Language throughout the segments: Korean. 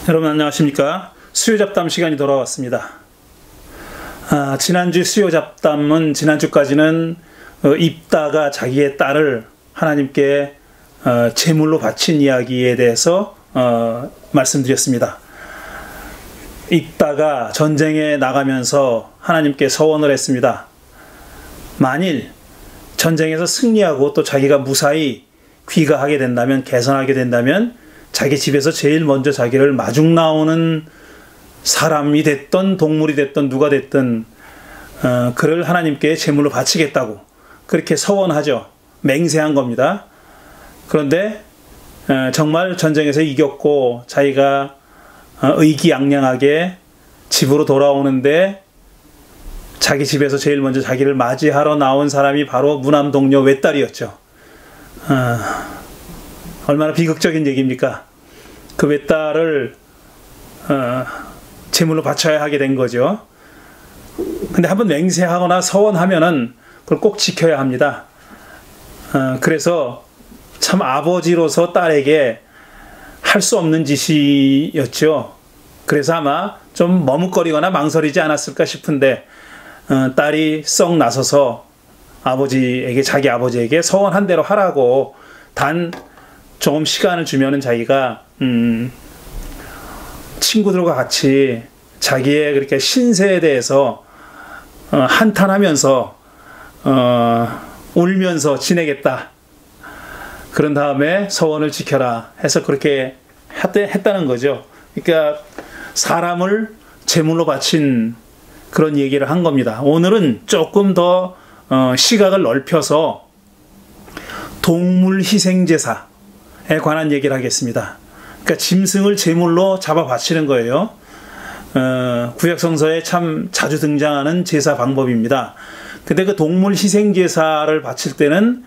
여러분 안녕하십니까? 수요잡담 시간이 돌아왔습니다. 지난주 수요잡담은 지난주까지는 입다가 자기의 딸을 하나님께 제물로 바친 이야기에 대해서 말씀드렸습니다. 입다가 전쟁에 나가면서 하나님께 서원을 했습니다. 만일 전쟁에서 승리하고 또 자기가 무사히 귀가하게 된다면, 개선하게 된다면 자기 집에서 제일 먼저 자기를 마중 나오는 사람이 됐던 동물이 됐던 누가 됐든 그를 하나님께 제물로 바치겠다고 그렇게 서원하죠. 맹세한 겁니다. 그런데 정말 전쟁에서 이겼고 자기가 의기양양하게 집으로 돌아오는데 자기 집에서 제일 먼저 자기를 맞이하러 나온 사람이 바로 무남동료 외딸이었죠. 얼마나 비극적인 얘기입니까? 그 외딸을 제물로 바쳐야 하게 된 거죠. 근데 한번 맹세하거나 서원하면은 그걸 꼭 지켜야 합니다. 그래서 참 아버지로서 딸에게 할 수 없는 짓이었죠. 그래서 아마 좀 머뭇거리거나 망설이지 않았을까 싶은데 딸이 썩 나서서 자기 아버지에게 서원한 대로 하라고 단 조금 시간을 주면은 자기가 친구들과 같이 자기의 그렇게 신세에 대해서 한탄하면서 울면서 지내겠다. 그런 다음에 서원을 지켜라 해서 그렇게 했다는 거죠. 그러니까 사람을 제물로 바친 그런 얘기를 한 겁니다. 오늘은 조금 더 시각을 넓혀서 동물 희생제사에 관한 얘기를 하겠습니다. 그러니까 짐승을 제물로 잡아 바치는 거예요. 구약성서에 참 자주 등장하는 제사 방법입니다. 근데 그 동물 희생제사를 바칠 때는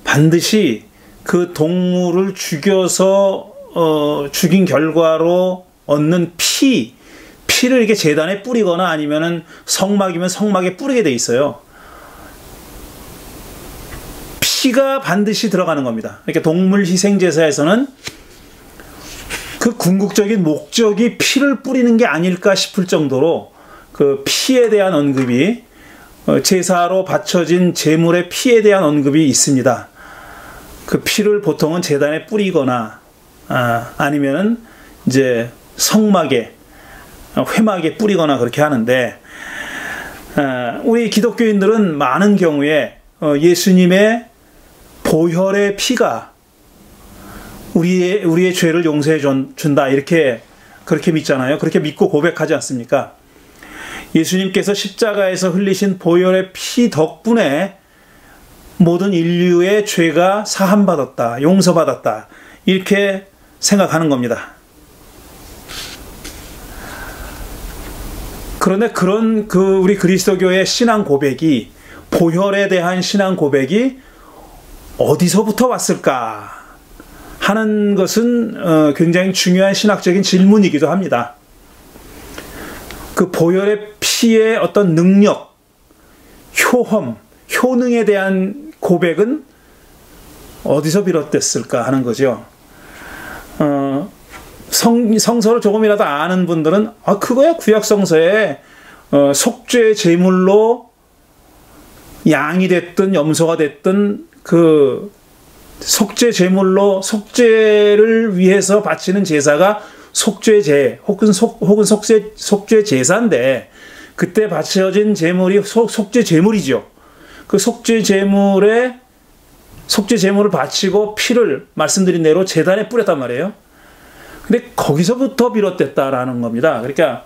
반드시 그 동물을 죽여서 죽인 결과로 얻는 피를 이렇게 제단에 뿌리거나 아니면은 성막이면 성막에 뿌리게 돼 있어요. 피가 반드시 들어가는 겁니다. 그러니까 동물 희생제사에서는 그 궁극적인 목적이 피를 뿌리는 게 아닐까 싶을 정도로 그 피에 대한 언급이 제사로 바쳐진 제물의 피에 대한 언급이 있습니다. 그 피를 보통은 제단에 뿌리거나 아니면은 이제 성막에 회막에 뿌리거나 그렇게 하는데 우리 기독교인들은 많은 경우에 예수님의 보혈의 피가 우리의 죄를 용서해 준다 그렇게 믿잖아요. 그렇게 믿고 고백하지 않습니까? 예수님께서 십자가에서 흘리신 보혈의 피 덕분에 모든 인류의 죄가 사함받았다, 용서받았다 이렇게 생각하는 겁니다. 그런데 그런 우리 그리스도교의 신앙 고백이, 보혈에 대한 신앙 고백이 어디서부터 왔을까 하는 것은 굉장히 중요한 신학적인 질문이기도 합니다. 그 보혈의 피의 어떤 능력, 효능에 대한 고백은 어디서 비롯됐을까 하는 거죠. 성서를 조금이라도 아는 분들은 그거야 구약성서에 속죄 제물로 양이 됐든 염소가 됐든 그 속죄 제물로 속죄를 위해서 바치는 제사가 속죄제 혹은 속죄 제사인데 그때 바쳐진 제물이 속죄 제물이죠. 그 속죄 제물을 바치고 피를 말씀드린 대로 제단에 뿌렸단 말이에요. 근데 거기서부터 비롯됐다라는 겁니다. 그러니까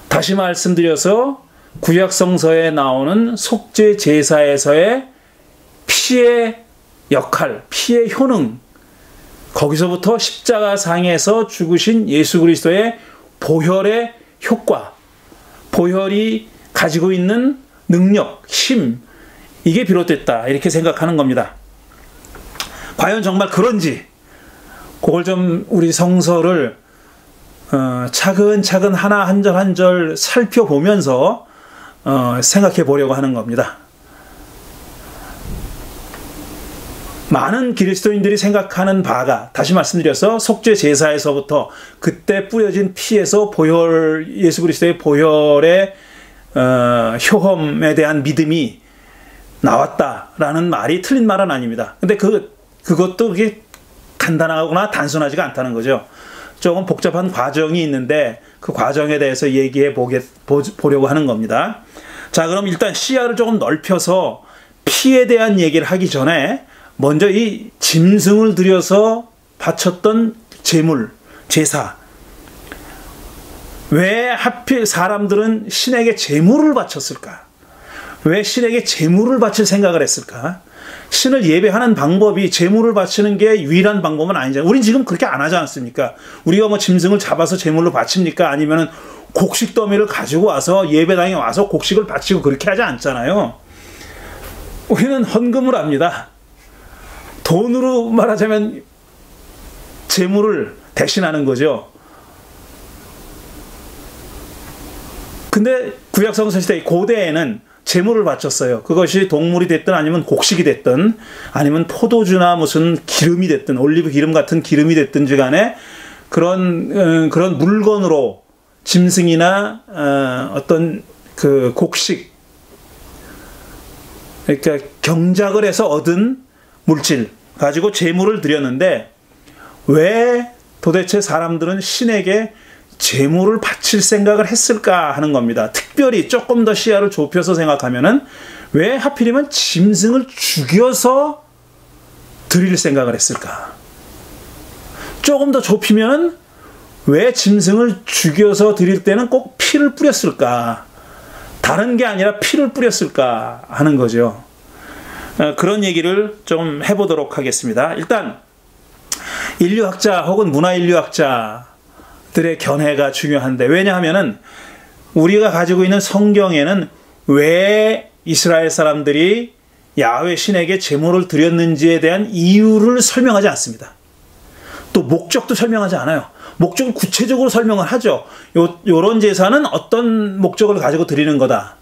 다시 말씀드려서 구약성서에 나오는 속죄 제사에서의 피의 역할, 피의 효능, 거기서부터 십자가상에서 죽으신 예수 그리스도의 보혈의 효과, 보혈이 가지고 있는 능력, 힘, 이게 비롯됐다 이렇게 생각하는 겁니다. 과연 정말 그런지 그걸 좀 우리 성서를 차근차근 하나 한 절 한 절 살펴보면서 생각해 보려고 하는 겁니다. 많은 그리스도인들이 생각하는 바가, 다시 말씀드려서 속죄 제사에서부터 그때 뿌려진 피에서 예수 그리스도의 보혈의 효험에 대한 믿음이 나왔다라는 말이 틀린 말은 아닙니다. 근데 그것도 그게 간단하거나 단순하지가 않다는 거죠. 조금 복잡한 과정이 있는데 그 과정에 대해서 얘기해 보려고 하는 겁니다. 자, 그럼 일단 시야를 조금 넓혀서 피에 대한 얘기를 하기 전에 먼저 이 짐승을 들여서 바쳤던 제물, 제사. 왜 하필 사람들은 신에게 제물을 바쳤을까? 왜 신에게 제물을 바칠 생각을 했을까? 신을 예배하는 방법이 제물을 바치는 게 유일한 방법은 아니잖아요. 우린 지금 그렇게 안 하지 않습니까? 우리가 뭐 짐승을 잡아서 제물로 바칩니까? 아니면은 곡식 더미를 가지고 와서 예배당에 와서 곡식을 바치고 그렇게 하지 않잖아요. 우리는 헌금을 합니다. 돈으로 말하자면 제물을 대신하는 거죠. 근데 구약성서 시대 고대에는 제물을 바쳤어요. 그것이 동물이 됐든 아니면 곡식이 됐든 아니면 포도주나 무슨 기름이 됐든 올리브 기름 같은 기름이 됐든지 간에 그런 물건으로 짐승이나 어떤 그 곡식, 그러니까 경작을 해서 얻은 물질 가지고 제물을 드렸는데 왜 도대체 사람들은 신에게 제물을 바칠 생각을 했을까 하는 겁니다. 특별히 조금 더 시야를 좁혀서 생각하면은 왜 하필이면 짐승을 죽여서 드릴 생각을 했을까? 조금 더 좁히면은 왜 짐승을 죽여서 드릴 때는 꼭 피를 뿌렸을까? 다른 게 아니라 피를 뿌렸을까 하는 거죠. 그런 얘기를 좀 해보도록 하겠습니다. 일단 인류학자 혹은 문화인류학자들의 견해가 중요한데, 왜냐하면은 우리가 가지고 있는 성경에는 왜 이스라엘 사람들이 야훼 신에게 제물을 드렸는지에 대한 이유를 설명하지 않습니다. 또 목적도 설명하지 않아요. 목적을 구체적으로 설명을 하죠. 요런 제사는 어떤 목적을 가지고 드리는 거다.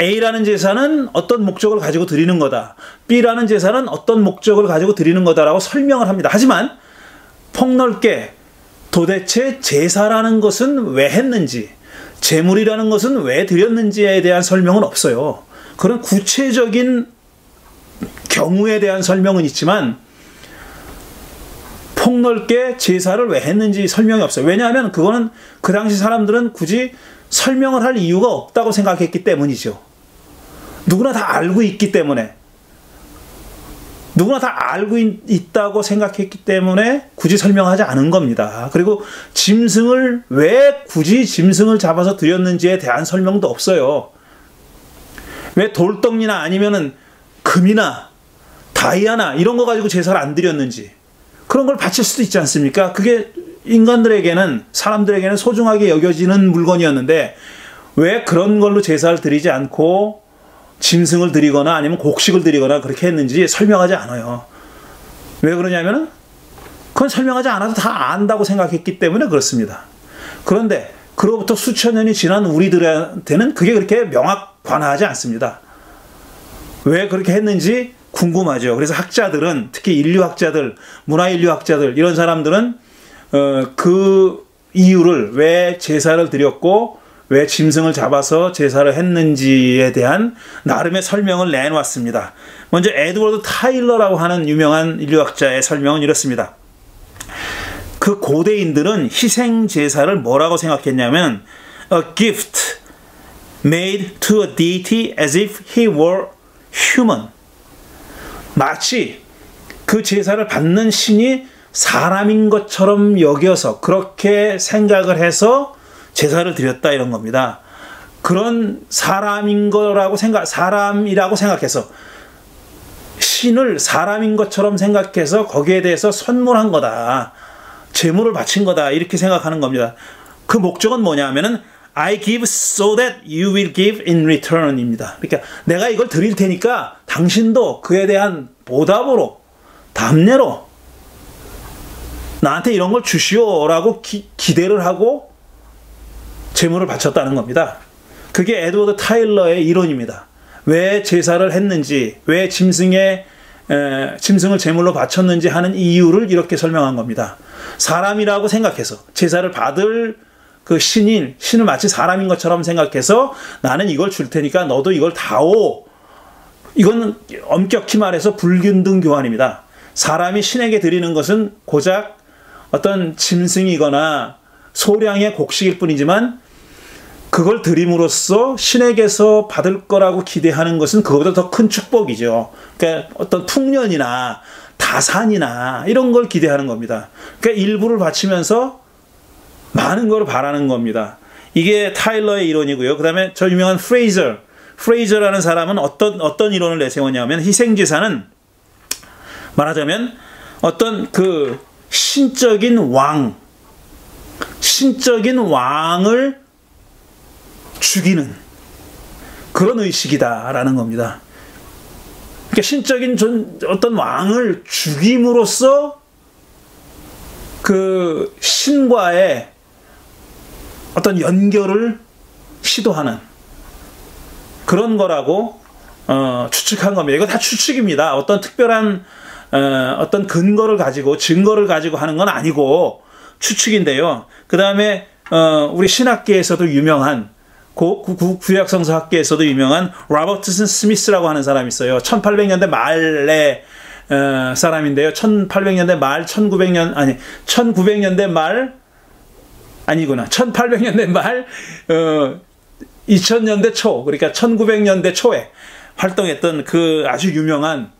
A라는 제사는 어떤 목적을 가지고 드리는 거다. B라는 제사는 어떤 목적을 가지고 드리는 거다라고 설명을 합니다. 하지만 폭넓게 도대체 제사라는 것은 왜 했는지, 제물이라는 것은 왜 드렸는지에 대한 설명은 없어요. 그런 구체적인 경우에 대한 설명은 있지만 폭넓게 제사를 왜 했는지 설명이 없어요. 왜냐하면 그거는 그 당시 사람들은 굳이 설명을 할 이유가 없다고 생각했기 때문이죠. 누구나 다 알고 있기 때문에, 누구나 다 알고 있다고 생각했기 때문에 굳이 설명하지 않은 겁니다. 그리고 짐승을 왜 굳이 짐승을 잡아서 드렸는지에 대한 설명도 없어요. 왜 돌덩이나 아니면은 금이나 다이아나 이런 거 가지고 제사를 안 드렸는지, 그런 걸 바칠 수도 있지 않습니까? 그게 인간들에게는, 사람들에게는 소중하게 여겨지는 물건이었는데 왜 그런 걸로 제사를 드리지 않고 짐승을 드리거나 아니면 곡식을 드리거나 그렇게 했는지 설명하지 않아요. 왜 그러냐면은 그건 설명하지 않아도 다 안다고 생각했기 때문에 그렇습니다. 그런데 그로부터 수천 년이 지난 우리들한테는 그게 그렇게 명확관하지 않습니다. 왜 그렇게 했는지 궁금하죠. 그래서 학자들은, 특히 인류학자들, 문화인류학자들, 이런 사람들은 그 이유를, 왜 제사를 드렸고 왜 짐승을 잡아서 제사를 했는지에 대한 나름의 설명을 내놓았습니다. 먼저 에드워드 타일러라고 하는 유명한 인류학자의 설명은 이렇습니다. 그 고대인들은 희생 제사를 뭐라고 생각했냐면 a gift made to a deity as if he were human. 마치 그 제사를 받는 신이 사람인 것처럼 여겨서, 그렇게 생각을 해서 제사를 드렸다, 이런 겁니다. 그런 사람이라고 생각해서, 신을 사람인 것처럼 생각해서 거기에 대해서 선물한 거다, 제물을 바친 거다, 이렇게 생각하는 겁니다. 그 목적은 뭐냐면은 I give so that you will give in return 입니다. 그러니까 내가 이걸 드릴 테니까 당신도 그에 대한 보답으로, 답례로 나한테 이런 걸 주시오라고 기대를 하고 제물을 바쳤다는 겁니다. 그게 에드워드 타일러의 이론입니다. 왜 제사를 했는지, 왜 짐승의 짐승을 제물로 바쳤는지 하는 이유를 이렇게 설명한 겁니다. 사람이라고 생각해서 제사를 받을 그 신을 마치 사람인 것처럼 생각해서 나는 이걸 줄 테니까 너도 이걸 다오. 이건 엄격히 말해서 불균등 교환입니다. 사람이 신에게 드리는 것은 고작 어떤 짐승이거나 소량의 곡식일 뿐이지만 그걸 드림으로써 신에게서 받을 거라고 기대하는 것은 그거보다 더 큰 축복이죠. 그러니까 어떤 풍년이나 다산이나 이런 걸 기대하는 겁니다. 그러니까 일부를 바치면서 많은 걸 바라는 겁니다. 이게 타일러의 이론이고요. 그 다음에 저 유명한 프레이저라는 사람은 어떤 이론을 내세웠냐면 희생제사는 말하자면 어떤 그 신적인 왕을 죽이는 그런 의식이다라는 겁니다. 그러니까 신적인 어떤 왕을 죽임으로써 그 신과의 어떤 연결을 시도하는 그런 거라고 추측한 겁니다. 이거 다 추측입니다. 어떤 특별한 어떤 근거를 가지고 증거를 가지고 하는 건 아니고 추측인데요. 그 다음에 우리 신학계에서도 유명한 구약성서학계에서도 유명한 로버트슨 스미스라고 하는 사람이 있어요. 1800년대 말의 사람인데요. 1800년대 말 1900년대 말 아니구나. 1800년대 말 2000년대 초, 그러니까 1900년대 초에 활동했던 그 아주 유명한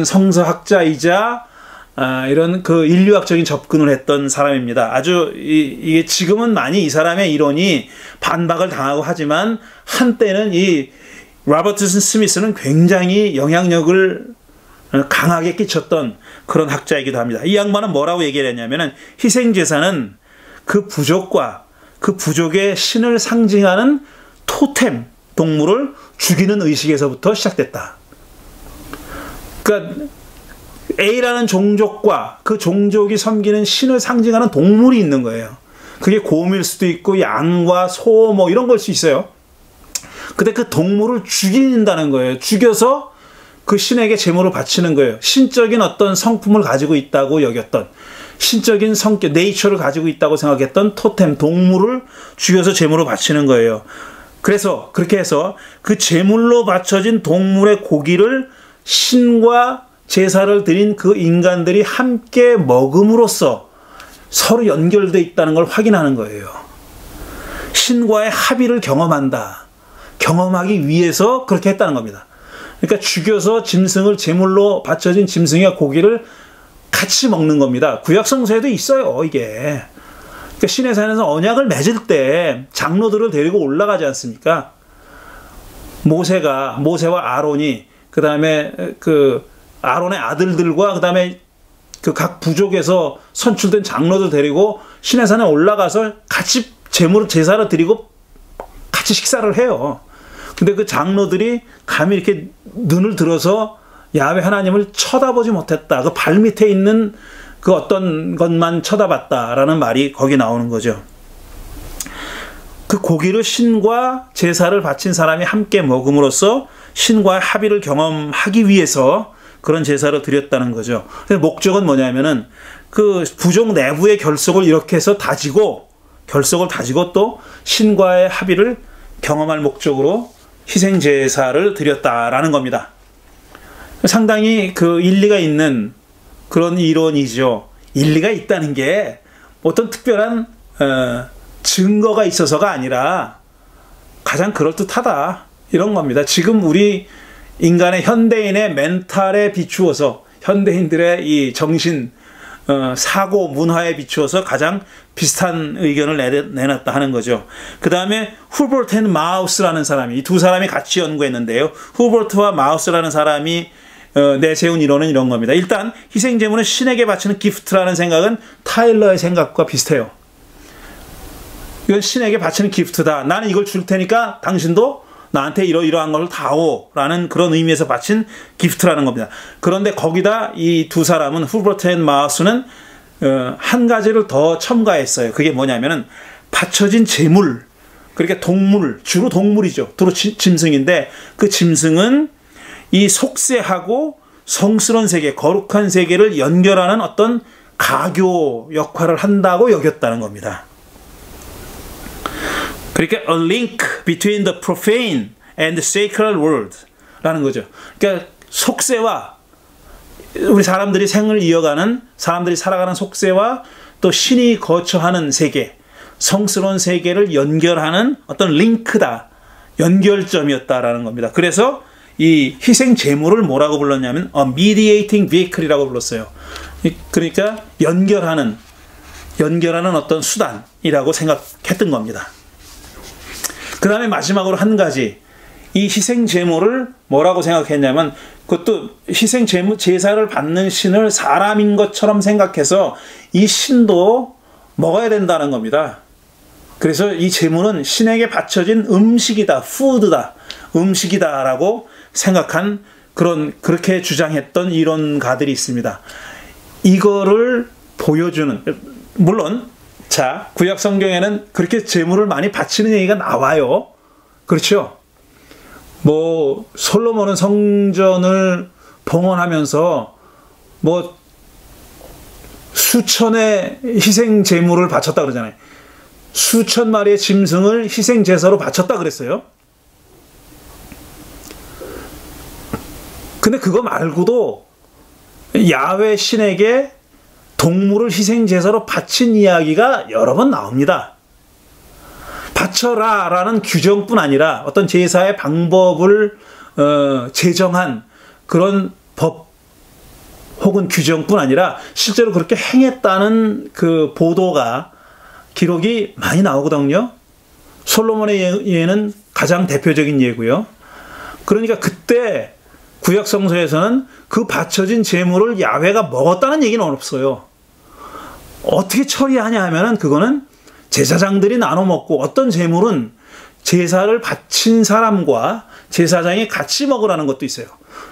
성서학자이자 이런 그 인류학적인 접근을 했던 사람입니다. 아주 이게 지금은 많이 이 사람의 이론이 반박을 당하고 하지만 한때는 이 로버트슨 스미스는 굉장히 영향력을 강하게 끼쳤던 그런 학자이기도 합니다. 이 양반은 뭐라고 얘기를 했냐면은 희생제사는 그 부족과 그 부족의 신을 상징하는 토템 동물을 죽이는 의식에서부터 시작됐다. 그러니까 A라는 종족과 그 종족이 섬기는 신을 상징하는 동물이 있는 거예요. 그게 곰일 수도 있고 양과 소 뭐 이런 걸 수 있어요. 근데 그 동물을 죽인다는 거예요. 죽여서 그 신에게 제물을 바치는 거예요. 신적인 어떤 성품을 가지고 있다고 여겼던, 신적인 성격, 네이처를 가지고 있다고 생각했던 토템, 동물을 죽여서 제물을 바치는 거예요. 그래서 그렇게 해서 그 제물로 바쳐진 동물의 고기를 신과 제사를 드린 그 인간들이 함께 먹음으로써 서로 연결되어 있다는 걸 확인하는 거예요. 신과의 합의를 경험하기 위해서 그렇게 했다는 겁니다. 그러니까 죽여서 짐승을 제물로 바쳐진 짐승의 고기를 같이 먹는 겁니다. 구약성서에도 있어요, 이게. 그러니까 신의 산에서 언약을 맺을 때 장로들을 데리고 올라가지 않습니까? 모세와 아론이, 그 다음에 아론의 아들들과 그 다음에 그 각 부족에서 선출된 장로들 데리고 신의 산에 올라가서 같이 제사를 드리고 같이 식사를 해요. 근데 그 장로들이 감히 이렇게 눈을 들어서 야훼 하나님을 쳐다보지 못했다. 그 발 밑에 있는 그 어떤 것만 쳐다봤다라는 말이 거기 나오는 거죠. 그 고기를 신과 제사를 바친 사람이 함께 먹음으로써 신과의 합의를 경험하기 위해서 그런 제사를 드렸다는 거죠. 목적은 뭐냐면은 그 부족 내부의 결속을 이렇게 해서 결속을 다지고 또 신과의 합의를 경험할 목적으로 희생 제사를 드렸다라는 겁니다. 상당히 그 일리가 있는 그런 이론이죠. 일리가 있다는 게 어떤 특별한 증거가 있어서가 아니라 가장 그럴듯하다 이런 겁니다. 지금 우리 인간의 현대인의 멘탈에 비추어서 현대인들의 이 정신 사고 문화에 비추어서 가장 비슷한 의견을 내놨다 하는 거죠. 그 다음에 후버트 앤 마우스라는 사람이, 이 두 사람이 같이 연구했는데요. 후버트와 마우스라는 사람이 내세운 이론은 이런 겁니다. 일단 희생제물은 신에게 바치는 기프트라는 생각은 타일러의 생각과 비슷해요. 이건 신에게 바치는 기프트다. 나는 이걸 줄 테니까 당신도 나한테 이러이러한 걸 다오라는 그런 의미에서 바친 기프트라는 겁니다. 그런데 거기다 이 두 사람은 후버트 앤 마우스는 한 가지를 더 첨가했어요. 그게 뭐냐면은 바쳐진 제물, 그러니까 동물, 주로 동물이죠. 주로 짐승인데 그 짐승은 이 속세하고 성스러운 세계, 거룩한 세계를 연결하는 어떤 가교 역할을 한다고 여겼다는 겁니다. 그러니까 a link between the profane and the sacred world 라는 거죠. 그러니까 속세와 우리 사람들이 생을 이어가는, 사람들이 살아가는 속세와 또 신이 거처하는 세계, 성스러운 세계를 연결하는 어떤 링크다, 연결점이었다라는 겁니다. 그래서 이 희생 제물을 뭐라고 불렀냐면 mediating vehicle이라고 불렀어요. 그러니까 연결하는 어떤 수단이라고 생각했던 겁니다. 그 다음에 마지막으로 한 가지, 이 희생 제물을 뭐라고 생각했냐면, 그것도 희생 제사를 받는 신을 사람인 것처럼 생각해서 이 신도 먹어야 된다는 겁니다. 그래서 이 제물은 신에게 바쳐진 음식이다, 푸드다, 음식이다라고 생각한 그렇게 주장했던 이론가들이 있습니다. 이거를 보여주는, 물론 자, 구약 성경에는 그렇게 제물을 많이 바치는 얘기가 나와요. 그렇죠? 뭐 솔로몬은 성전을 봉헌하면서 뭐 수천의 희생 제물을 바쳤다 그러잖아요. 수천 마리의 짐승을 희생 제사로 바쳤다 그랬어요. 근데 그거 말고도 야훼 신에게 동물을 희생 제사로 바친 이야기가 여러 번 나옵니다. 바쳐라 라는 규정뿐 아니라 어떤 제사의 방법을 제정한 그런 법 혹은 규정뿐 아니라 실제로 그렇게 행했다는 그 보도가, 기록이 많이 나오거든요. 솔로몬의 예는 가장 대표적인 예고요. 그러니까 그때 구약 성서에서는 그 바쳐진 제물을 야훼가 먹었다는 얘기는 없어요. 어떻게 처리하냐 하면은 그거는 제사장들이 나눠 먹고, 어떤 제물은 제사를 바친 사람과 제사장이 같이 먹으라는 것도 있어요.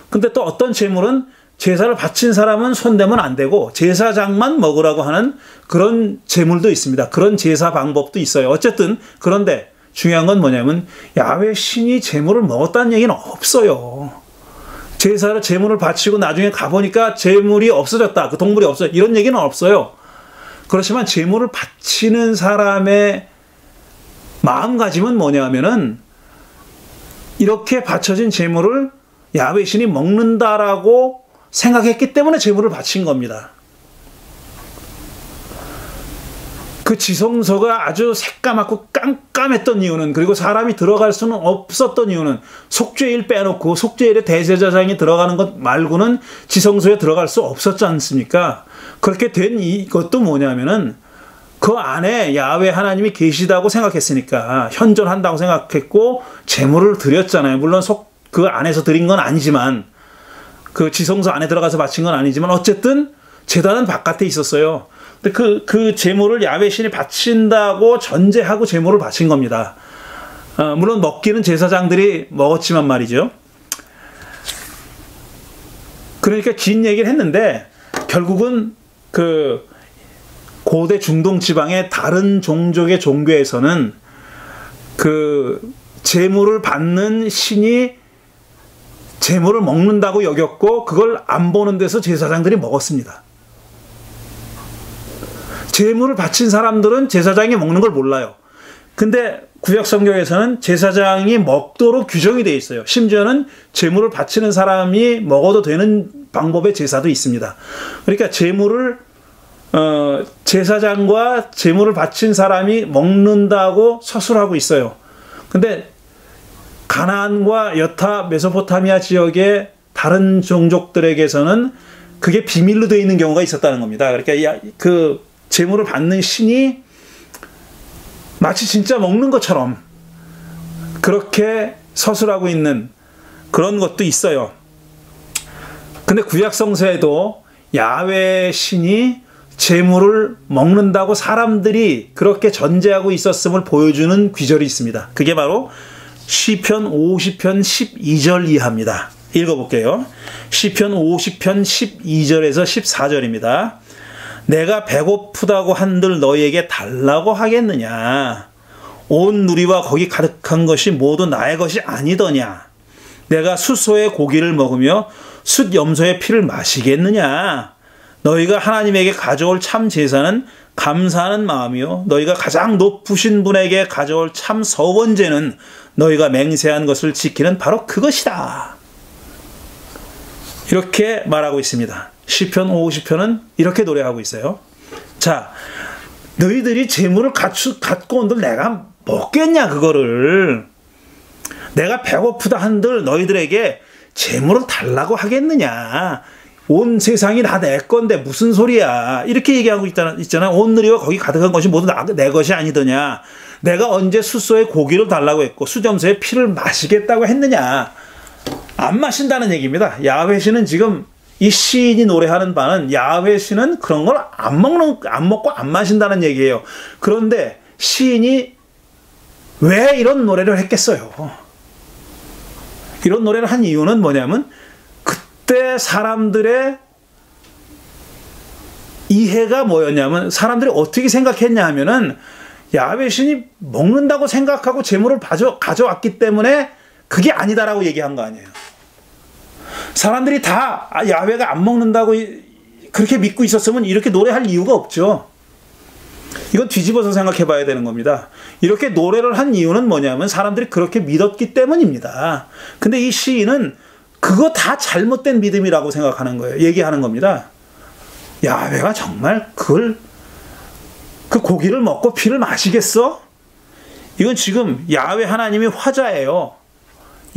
근데 또 어떤 제물은 제사를 바친 사람은 손대면 안 되고 제사장만 먹으라고 하는 그런 제물도 있습니다. 그런 제사 방법도 있어요. 어쨌든 그런데 중요한 건 뭐냐면 야훼 신이 제물을 먹었다는 얘기는 없어요. 제물을 바치고 나중에 가보니까 제물이 없어졌다, 그 동물이 없어요, 이런 얘기는 없어요. 그렇지만 제물을 바치는 사람의 마음가짐은 뭐냐면은 이렇게 바쳐진 제물을 야훼 신이 먹는다라고 생각했기 때문에 제물을 바친 겁니다. 그 지성소가 아주 새까맣고 깜깜했던 이유는, 그리고 사람이 들어갈 수는 없었던 이유는, 속죄일 빼놓고 속죄일에 대제사장이 들어가는 것 말고는 지성소에 들어갈 수 없었지 않습니까? 그렇게 된 이것도 뭐냐면은 그 안에 야훼 하나님이 계시다고 생각했으니까, 현존한다고 생각했고 제물을 드렸잖아요. 물론 그 안에서 드린 건 아니지만, 그 지성소 안에 들어가서 바친 건 아니지만 어쨌든 제단은 바깥에 있었어요. 근데 그 제물을 야훼 신이 바친다고 전제하고 제물을 바친 겁니다. 물론 먹기는 제사장들이 먹었지만 말이죠. 그러니까 긴 얘기를 했는데 결국은 그 고대 중동 지방의 다른 종족의 종교에서는 그 제물을 받는 신이 제물을 먹는다고 여겼고, 그걸 안 보는 데서 제사장들이 먹었습니다. 제물을 바친 사람들은 제사장이 먹는 걸 몰라요. 근데 구약 성경에서는 제사장이 먹도록 규정이 되어 있어요. 심지어는 제물을 바치는 사람이 먹어도 되는 방법의 제사도 있습니다. 그러니까 제사장과 제물을 바친 사람이 먹는다고 서술하고 있어요. 근데 가나안과 여타 메소포타미아 지역의 다른 종족들에게서는 그게 비밀로 되어 있는 경우가 있었다는 겁니다. 그러니까 그 제물을 받는 신이 마치 진짜 먹는 것처럼 그렇게 서술하고 있는 그런 것도 있어요. 근데 구약 성서에도 야훼 신이 제물을 먹는다고 사람들이 그렇게 전제하고 있었음을 보여주는 귀절이 있습니다. 그게 바로 시편 50편 12절 이하입니다. 읽어볼게요. 시편 50편 12절에서 14절입니다. 내가 배고프다고 한들 너희에게 달라고 하겠느냐? 온 누리와 거기 가득한 것이 모두 나의 것이 아니더냐? 내가 수소의 고기를 먹으며 숫 염소의 피를 마시겠느냐? 너희가 하나님에게 가져올 참 제사는 감사하는 마음이요, 너희가 가장 높으신 분에게 가져올 참 서원제는 너희가 맹세한 것을 지키는 바로 그것이다. 이렇게 말하고 있습니다. 시편 50편은 이렇게 노래하고 있어요. 자, 너희들이 재물을 갖고 온들 내가 먹겠냐, 그거를. 내가 배고프다 한들 너희들에게 재물을 달라고 하겠느냐. 온 세상이 다 내 건데 무슨 소리야. 이렇게 얘기하고 있잖아. 온 누리와 거기 가득한 것이 모두 내 것이 아니더냐. 내가 언제 숫소의 고기를 달라고 했고 숫염소의 피를 마시겠다고 했느냐. 안 마신다는 얘기입니다. 야훼 씨는 지금 이 시인이 노래하는 바는 야훼 씨는 그런 걸 안 먹고 안 마신다는 얘기예요. 그런데 시인이 왜 이런 노래를 했겠어요? 이런 노래를 한 이유는 뭐냐면 그때 사람들의 이해가 뭐였냐면, 사람들이 어떻게 생각했냐 하면은 야훼 신이 먹는다고 생각하고 재물을 가져왔기 때문에 그게 아니다라고 얘기한 거 아니에요. 사람들이 다 야훼가 안 먹는다고 그렇게 믿고 있었으면 이렇게 노래할 이유가 없죠. 이건 뒤집어서 생각해 봐야 되는 겁니다. 이렇게 노래를 한 이유는 뭐냐면 사람들이 그렇게 믿었기 때문입니다. 근데 이 시인은 그거 다 잘못된 믿음이라고 생각하는 거예요. 얘기하는 겁니다. 야훼가 정말 그 고기를 먹고 피를 마시겠어? 이건 지금 야훼 하나님이 화자예요.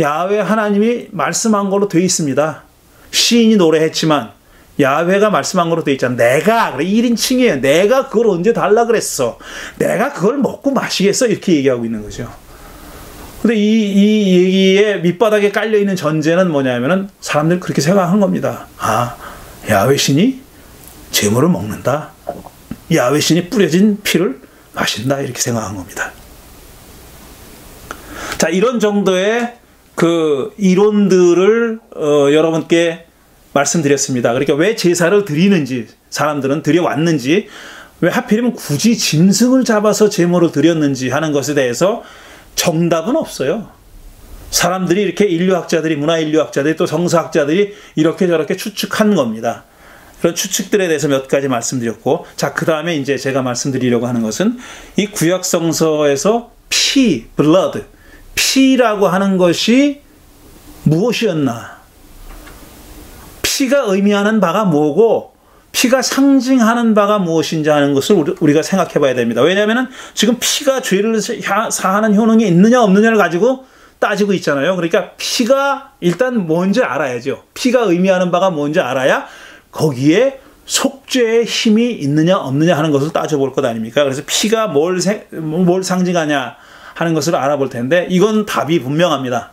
야훼 하나님이 말씀한 걸로 돼 있습니다. 시인이 노래했지만 야훼가 말씀한 걸로 돼 있잖아. 내가, 그래 1인칭이에요. 내가 그걸 언제 달라 그랬어? 내가 그걸 먹고 마시겠어? 이렇게 얘기하고 있는 거죠. 근데 이 얘기에 밑바닥에 깔려있는 전제는 뭐냐면은 사람들이 그렇게 생각한 겁니다. 아, 야훼 신이 재물을 먹는다. 야훼 신이 뿌려진 피를 마신다. 이렇게 생각한 겁니다. 자, 이런 정도의 그 이론들을 여러분께 말씀드렸습니다. 그러니까 왜 제사를 드리는지, 사람들은 드려왔는지, 왜 하필이면 굳이 짐승을 잡아서 제물을 드렸는지 하는 것에 대해서 정답은 없어요. 사람들이 이렇게 인류학자들이, 문화인류학자들이 또 정서학자들이 이렇게 저렇게 추측한 겁니다. 그런 추측들에 대해서 몇 가지 말씀드렸고, 자, 그 다음에 이제 제가 말씀드리려고 하는 것은 이 구약성서에서 피, blood, 피라고 하는 것이 무엇이었나? 피가 의미하는 바가 뭐고 피가 상징하는 바가 무엇인지 하는 것을 우리가 생각해 봐야 됩니다. 왜냐하면 지금 피가 죄를 사하는 효능이 있느냐 없느냐를 가지고 따지고 있잖아요. 그러니까 피가 일단 뭔지 알아야죠. 피가 의미하는 바가 뭔지 알아야 거기에 속죄의 힘이 있느냐 없느냐 하는 것을 따져볼 것 아닙니까? 그래서 피가 뭘 상징하냐 하는 것을 알아볼 텐데, 이건 답이 분명합니다.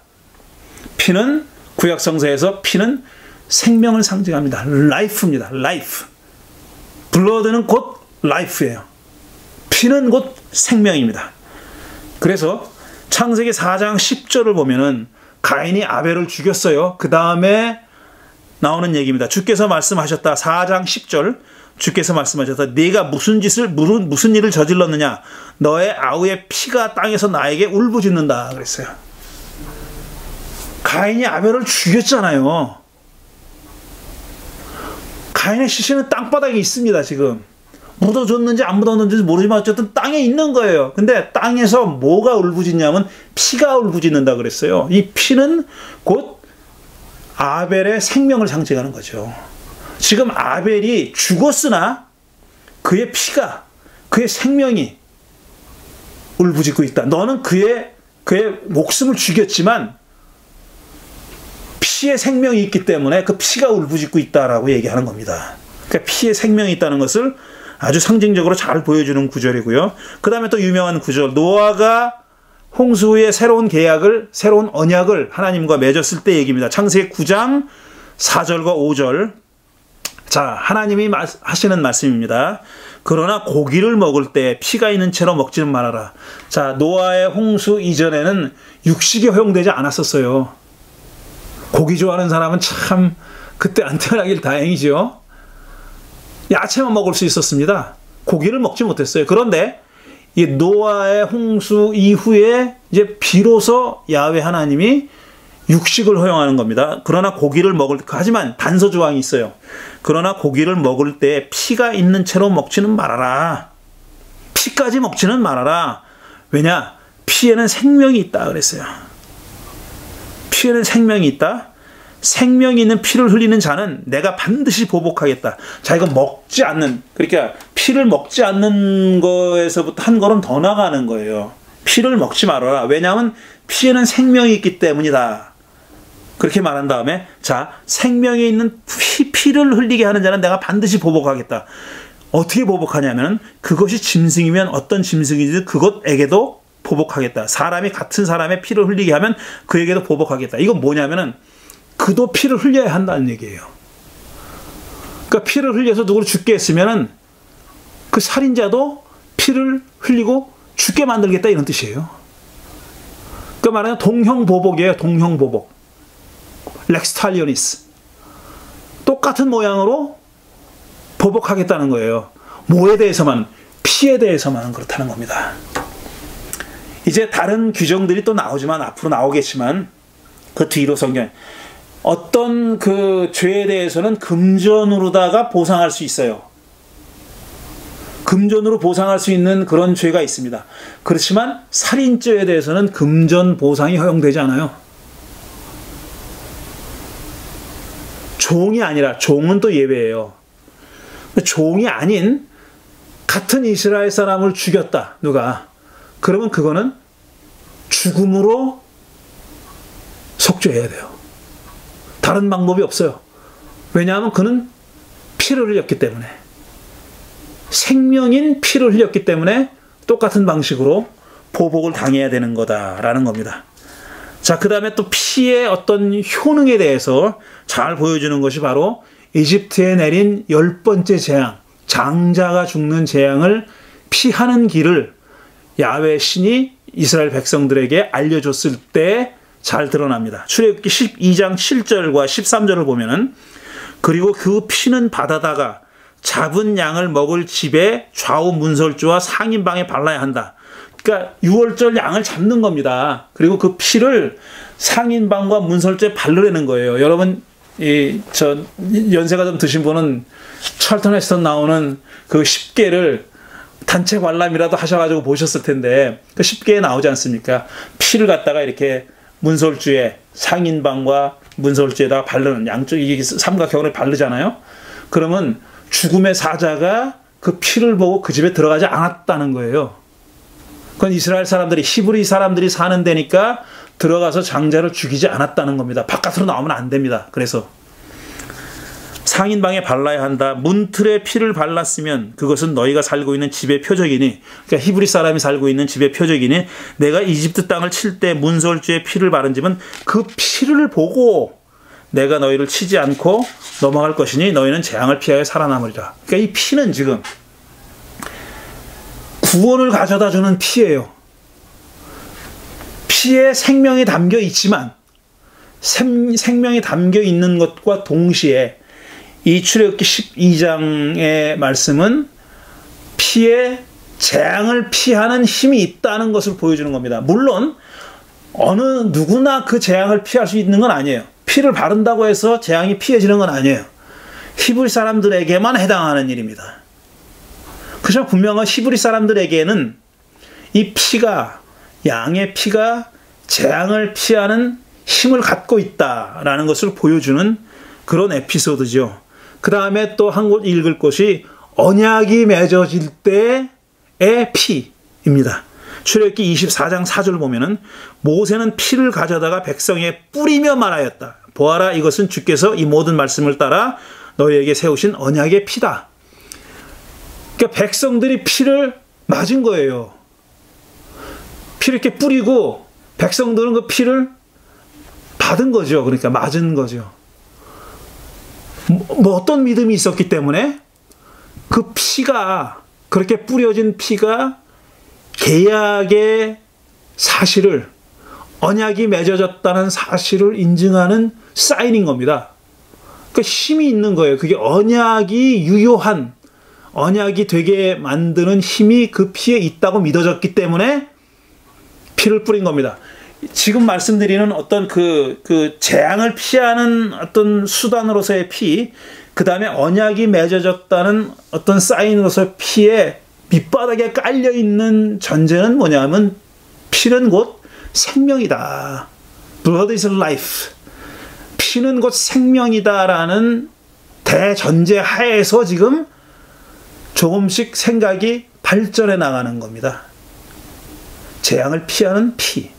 피는, 구약성서에서 피는 생명을 상징합니다. life입니다. life. blood는 곧 life예요. 피는 곧 생명입니다. 그래서 창세기 4장 10절을 보면은 가인이 아벨을 죽였어요. 그 다음에 나오는 얘기입니다. 주께서 말씀하셨다. 4장 10절. 주께서 말씀하셨다. 네가 무슨 일을 저질렀느냐? 너의 아우의 피가 땅에서 나에게 울부짖는다. 그랬어요. 가인이 아벨을 죽였잖아요. 가인의 시신은 땅바닥에 있습니다. 지금 묻어줬는지 안 묻어줬는지 모르지만 어쨌든 땅에 있는 거예요. 근데 땅에서 뭐가 울부짖냐면 피가 울부짖는다 그랬어요. 이 피는 곧 아벨의 생명을 상징하는 거죠. 지금 아벨이 죽었으나 그의 피가, 그의 생명이 울부짖고 있다. 너는 그의 목숨을 죽였지만 피의 생명이 있기 때문에 그 피가 울부짖고 있다라고 얘기하는 겁니다. 그러니까 피의 생명이 있다는 것을 아주 상징적으로 잘 보여주는 구절이고요. 그 다음에 또 유명한 구절, 노아가 홍수 후에 새로운 언약을 하나님과 맺었을 때 얘기입니다. 창세기 9장 4절과 5절. 자, 하나님이 하시는 말씀입니다. 그러나 고기를 먹을 때 피가 있는 채로 먹지는 말아라. 자, 노아의 홍수 이전에는 육식이 허용되지 않았었어요. 고기 좋아하는 사람은 참 그때 안 태어나길 다행이죠. 야채만 먹을 수 있었습니다. 고기를 먹지 못했어요. 그런데 이 노아의 홍수 이후에 이제 비로소 야훼 하나님이 육식을 허용하는 겁니다. 그러나 고기를 먹을 하지만 단서 조항이 있어요. 그러나 고기를 먹을 때 피가 있는 채로 먹지는 말아라. 피까지 먹지는 말아라. 왜냐? 피에는 생명이 있다 그랬어요. 피에는 생명이 있다. 생명이 있는 피를 흘리는 자는 내가 반드시 보복하겠다. 자, 이거 먹지 않는, 그러니까 피를 먹지 않는 거에서부터 한 걸음 더 나가는 거예요. 피를 먹지 말아라. 왜냐하면 피에는 생명이 있기 때문이다. 그렇게 말한 다음에, 자, 생명이 있는 피를 흘리게 하는 자는 내가 반드시 보복하겠다. 어떻게 보복하냐면, 그것이 짐승이면 어떤 짐승이든 그것에게도 보복하겠다. 사람이 같은 사람의 피를 흘리게 하면 그에게도 보복하겠다. 이건 뭐냐면은, 그도 피를 흘려야 한다는 얘기예요. 그러니까 피를 흘려서 누구를 죽게 했으면은 그 살인자도 피를 흘리고 죽게 만들겠다 이런 뜻이에요. 그러니까 말하자면 동형보복이에요. 동형보복. 렉스탈리오니스. 똑같은 모양으로 보복하겠다는 거예요. 뭐에 대해서만? 피에 대해서만 그렇다는 겁니다. 이제 다른 규정들이 또 나오지만 앞으로 나오겠지만 그 뒤로 성경 어떤 그 죄에 대해서는 금전으로다가 보상할 수 있어요. 금전으로 보상할 수 있는 그런 죄가 있습니다. 그렇지만 살인죄에 대해서는 금전 보상이 허용되지 않아요. 종이 아니라, 종은 또 예외예요. 종이 아닌 같은 이스라엘 사람을 죽였다. 누가? 그러면 그거는 죽음으로 속죄해야 돼요. 다른 방법이 없어요. 왜냐하면 그는 피를 흘렸기 때문에. 생명인 피를 흘렸기 때문에 똑같은 방식으로 보복을 당해야 되는 거다라는 겁니다. 자, 그 다음에 또 피의 어떤 효능에 대해서 잘 보여주는 것이 바로 이집트에 내린 10번째 재앙, 장자가 죽는 재앙을 피하는 길을 야훼 신이 이스라엘 백성들에게 알려줬을 때 잘 드러납니다. 출애굽기 12장 7절과 13절을 보면은, 그리고 그 피는 받아다가 잡은 양을 먹을 집에 좌우 문설주와 상인방에 발라야 한다. 그러니까 6월절 양을 잡는 겁니다. 그리고 그 피를 상인방과 문설주에 바르라는 거예요. 여러분, 연세가 좀 드신 분은 찰턴 헤스턴 나오는 그 10개를 단체 관람이라도 하셔가지고 보셨을 텐데, 그 10개에 나오지 않습니까? 피를 갖다가 이렇게 문설주에, 상인방과 문설주에다가 바르는, 양쪽이 삼각형으로 바르잖아요. 그러면 죽음의 사자가 그 피를 보고 그 집에 들어가지 않았다는 거예요. 그건 이스라엘 사람들이, 히브리 사람들이 사는 데니까 들어가서 장자를 죽이지 않았다는 겁니다. 바깥으로 나오면 안 됩니다. 그래서 상인방에 발라야 한다. 문틀에 피를 발랐으면 그것은 너희가 살고 있는 집의 표적이니, 그러니까 히브리 사람이 살고 있는 집의 표적이니, 내가 이집트 땅을 칠 때 문설주에 피를 바른 집은 그 피를 보고 내가 너희를 치지 않고 넘어갈 것이니 너희는 재앙을 피하여 살아남으리라. 그러니까 이 피는 지금 구원을 가져다 주는 피예요. 피에 생명이 담겨 있지만, 생명이 담겨 있는 것과 동시에 이 출애굽기 12장의 말씀은 피에 재앙을 피하는 힘이 있다는 것을 보여주는 겁니다. 물론 어느 누구나 그 재앙을 피할 수 있는 건 아니에요. 피를 바른다고 해서 재앙이 피해지는 건 아니에요. 히브리 사람들에게만 해당하는 일입니다. 그죠? 분명한 히브리 사람들에게는 이 피가, 양의 피가 재앙을 피하는 힘을 갖고 있다라는 것을 보여주는 그런 에피소드죠. 그 다음에 또 한 곳 읽을 것이 언약이 맺어질 때의 피입니다. 출애굽기 24장 4절 보면은, 모세는 피를 가져다가 백성에 뿌리며 말하였다. 보아라, 이것은 주께서 이 모든 말씀을 따라 너희에게 세우신 언약의 피다. 그러니까 백성들이 피를 맞은 거예요. 피를 이렇게 뿌리고 백성들은 그 피를 받은 거죠. 그러니까 맞은 거죠. 뭐 어떤 믿음이 있었기 때문에 그 피가, 그렇게 뿌려진 피가 계약의 사실을, 언약이 맺어졌다는 사실을 인증하는 사인인 겁니다. 그러니까 힘이 있는 거예요. 그게 언약이 유효한, 언약이 되게 만드는 힘이 그 피에 있다고 믿어졌기 때문에 피를 뿌린 겁니다. 지금 말씀드리는 어떤 그 재앙을 피하는 어떤 수단으로서의 피, 그 다음에 언약이 맺어졌다는 어떤 사인으로서의 피에 밑바닥에 깔려있는 전제는 뭐냐면 피는 곧 생명이다. Blood is life. 피는 곧 생명이다라는 대전제 하에서 지금 조금씩 생각이 발전해 나가는 겁니다. 재앙을 피하는 피,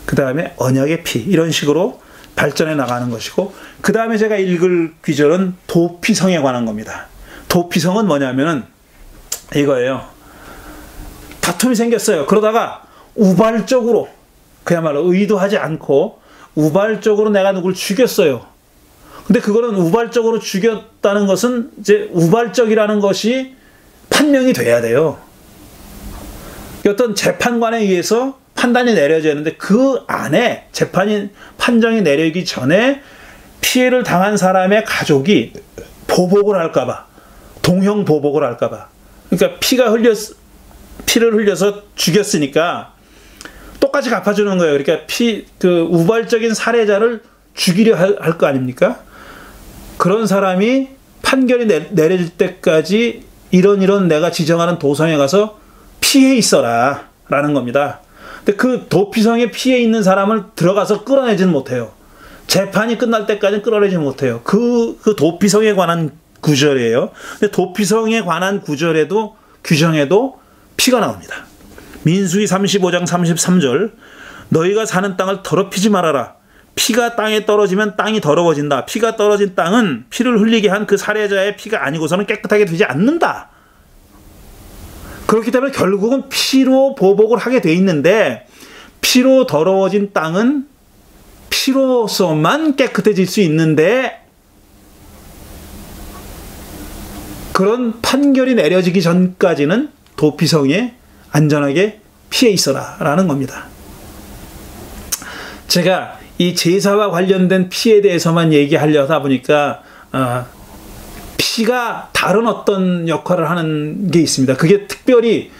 그 다음에 언약의 피, 이런 식으로 발전해 나가는 것이고, 그 다음에 제가 읽을 귀절은 도피성에 관한 겁니다. 도피성은 뭐냐면은 이거예요. 다툼이 생겼어요. 그러다가 우발적으로, 그야말로 의도하지 않고 우발적으로 내가 누굴 죽였어요. 근데 그거는 우발적으로 죽였다는 것은 이제 우발적이라는 것이 판명이 돼야 돼요. 어떤 재판관에 의해서 판단이 내려져야 하는데 그 안에 판정이 내려지기 전에 피해를 당한 사람의 가족이 보복을 할까봐, 동형 보복을 할까봐. 그러니까 피를 흘려서 죽였으니까 똑같이 갚아주는 거예요. 그러니까 우발적인 살해자를 죽이려 할 거 아닙니까? 그런 사람이 판결이 내려질 때까지 이런 내가 지정하는 도성에 가서 피해 있어라 라는 겁니다. 근데 그 도피성에 피해 있는 사람을 들어가서 끌어내지는 못해요. 재판이 끝날 때까지는 끌어내지 못해요. 그 도피성에 관한 구절이에요. 근데 도피성에 관한 규정에도 피가 나옵니다. 민수기 35장 33절, 너희가 사는 땅을 더럽히지 말아라. 피가 땅에 떨어지면 땅이 더러워진다. 피가 떨어진 땅은 피를 흘리게 한 그 살해자의 피가 아니고서는 깨끗하게 되지 않는다. 그렇기 때문에 결국은 피로 보복을 하게 돼 있는데, 피로 더러워진 땅은 피로서만 깨끗해질 수 있는데, 그런 판결이 내려지기 전까지는 도피성에 안전하게 피해 있어라 라는 겁니다. 제가 이 제사와 관련된 피에 대해서만 얘기하려다 보니까 피가 다른 어떤 역할을 하는 게 있습니다. 그게 특별히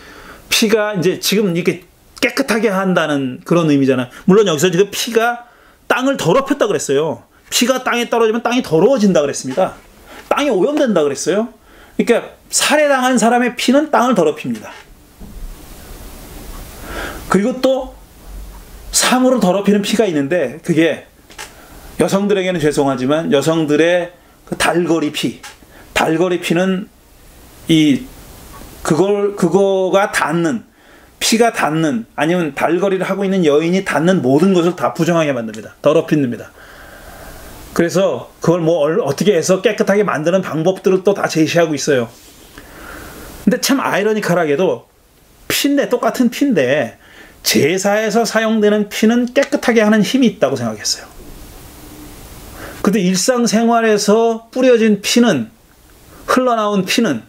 피가 이제 지금 이렇게 깨끗하게 한다는 그런 의미잖아요. 물론 여기서 지금 피가 땅을 더럽혔다 그랬어요. 피가 땅에 떨어지면 땅이 더러워진다 그랬습니다. 땅이 오염된다 그랬어요. 그러니까 살해당한 사람의 피는 땅을 더럽힙니다. 그리고 또 사물을 더럽히는 피가 있는데, 그게 여성들에게는 죄송하지만 여성들의 그 달거리 피는 그거가 닿는, 피가 닿는, 아니면 달거리를 하고 있는 여인이 닿는 모든 것을 다 부정하게 만듭니다. 더럽힙니다. 그래서 그걸 어떻게 해서 깨끗하게 만드는 방법들을 또 다 제시하고 있어요. 근데 참 아이러니컬하게도 똑같은 피인데 제사에서 사용되는 피는 깨끗하게 하는 힘이 있다고 생각했어요. 근데 일상생활에서 뿌려진 피는, 흘러나온 피는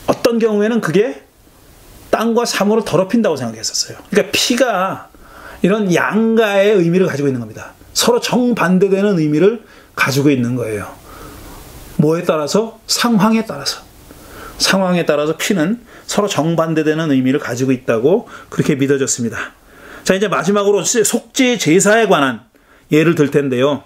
어떤 경우에는 그게 땅과 사물을 더럽힌다고 생각했었어요. 그러니까 피가 이런 양가의 의미를 가지고 있는 겁니다. 서로 정반대되는 의미를 가지고 있는 거예요. 뭐에 따라서? 상황에 따라서 피는 서로 정반대되는 의미를 가지고 있다고 그렇게 믿어졌습니다. 자, 이제 마지막으로 속죄 제사에 관한 예를 들 텐데요.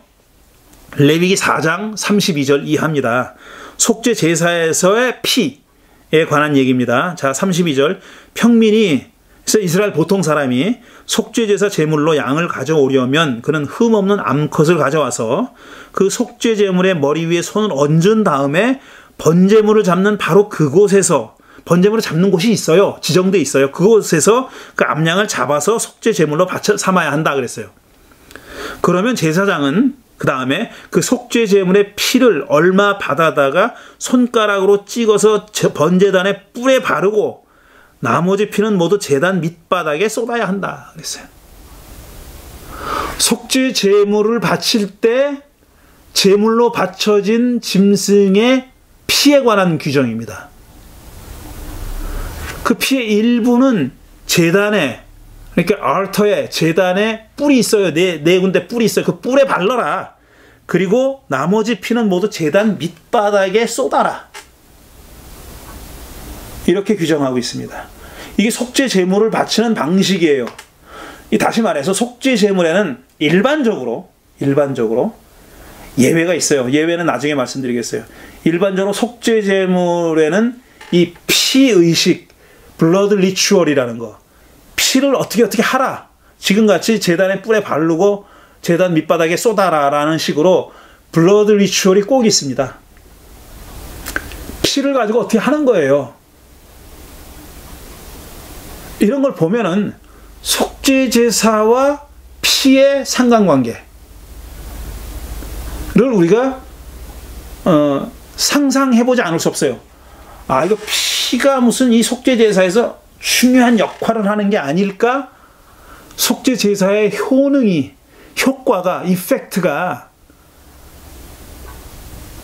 레위기 4장 32절 이하입니다. 속죄 제사에서의 피에 관한 얘기입니다. 자, 32절. 평민이, 이스라엘 보통 사람이 속죄 제사 제물로 양을 가져오려면 그는 흠 없는 암컷을 가져와서 그 속죄 제물의 머리 위에 손을 얹은 다음에 번제물을 잡는 바로 그곳에서, 번제물을 잡는 곳이 있어요. 지정돼 있어요. 그곳에서 그 암양을 잡아서 속죄 제물로 삼아야 한다 그랬어요. 그러면 제사장은 그 다음에 그 속죄 제물의 피를 얼마 받아다가 손가락으로 찍어서 번제단의 뿔에 바르고 나머지 피는 모두 제단 밑바닥에 쏟아야 한다 그랬어요. 속죄 제물을 바칠 때 제물로 바쳐진 짐승의 피에 관한 규정입니다. 그 피의 일부는 제단에, 그러니까 알터에, 제단에 뿔이 있어요. 네 군데 뿔이 있어요. 그 뿔에 발라라. 그리고 나머지 피는 모두 제단 밑바닥에 쏟아라. 이렇게 규정하고 있습니다. 이게 속죄 제물을 바치는 방식이에요. 다시 말해서 속죄 제물에는 일반적으로 예외가 있어요. 예외는 나중에 말씀드리겠어요. 일반적으로 속죄 제물에는 이 피의식, 블러드 리추얼이라는 거, 피를 어떻게 하라, 지금같이 제단의 뿔에 바르고 제단 밑바닥에 쏟아라라는 식으로 블러드 리추얼이 꼭 있습니다. 피를 가지고 어떻게 하는 거예요. 이런 걸 보면은 속죄 제사와 피의 상관관계를 우리가 상상해보지 않을 수 없어요. 아, 이거 피가 무슨 이 속죄 제사에서 중요한 역할을 하는 게 아닐까? 속죄 제사의 효과가, 이펙트가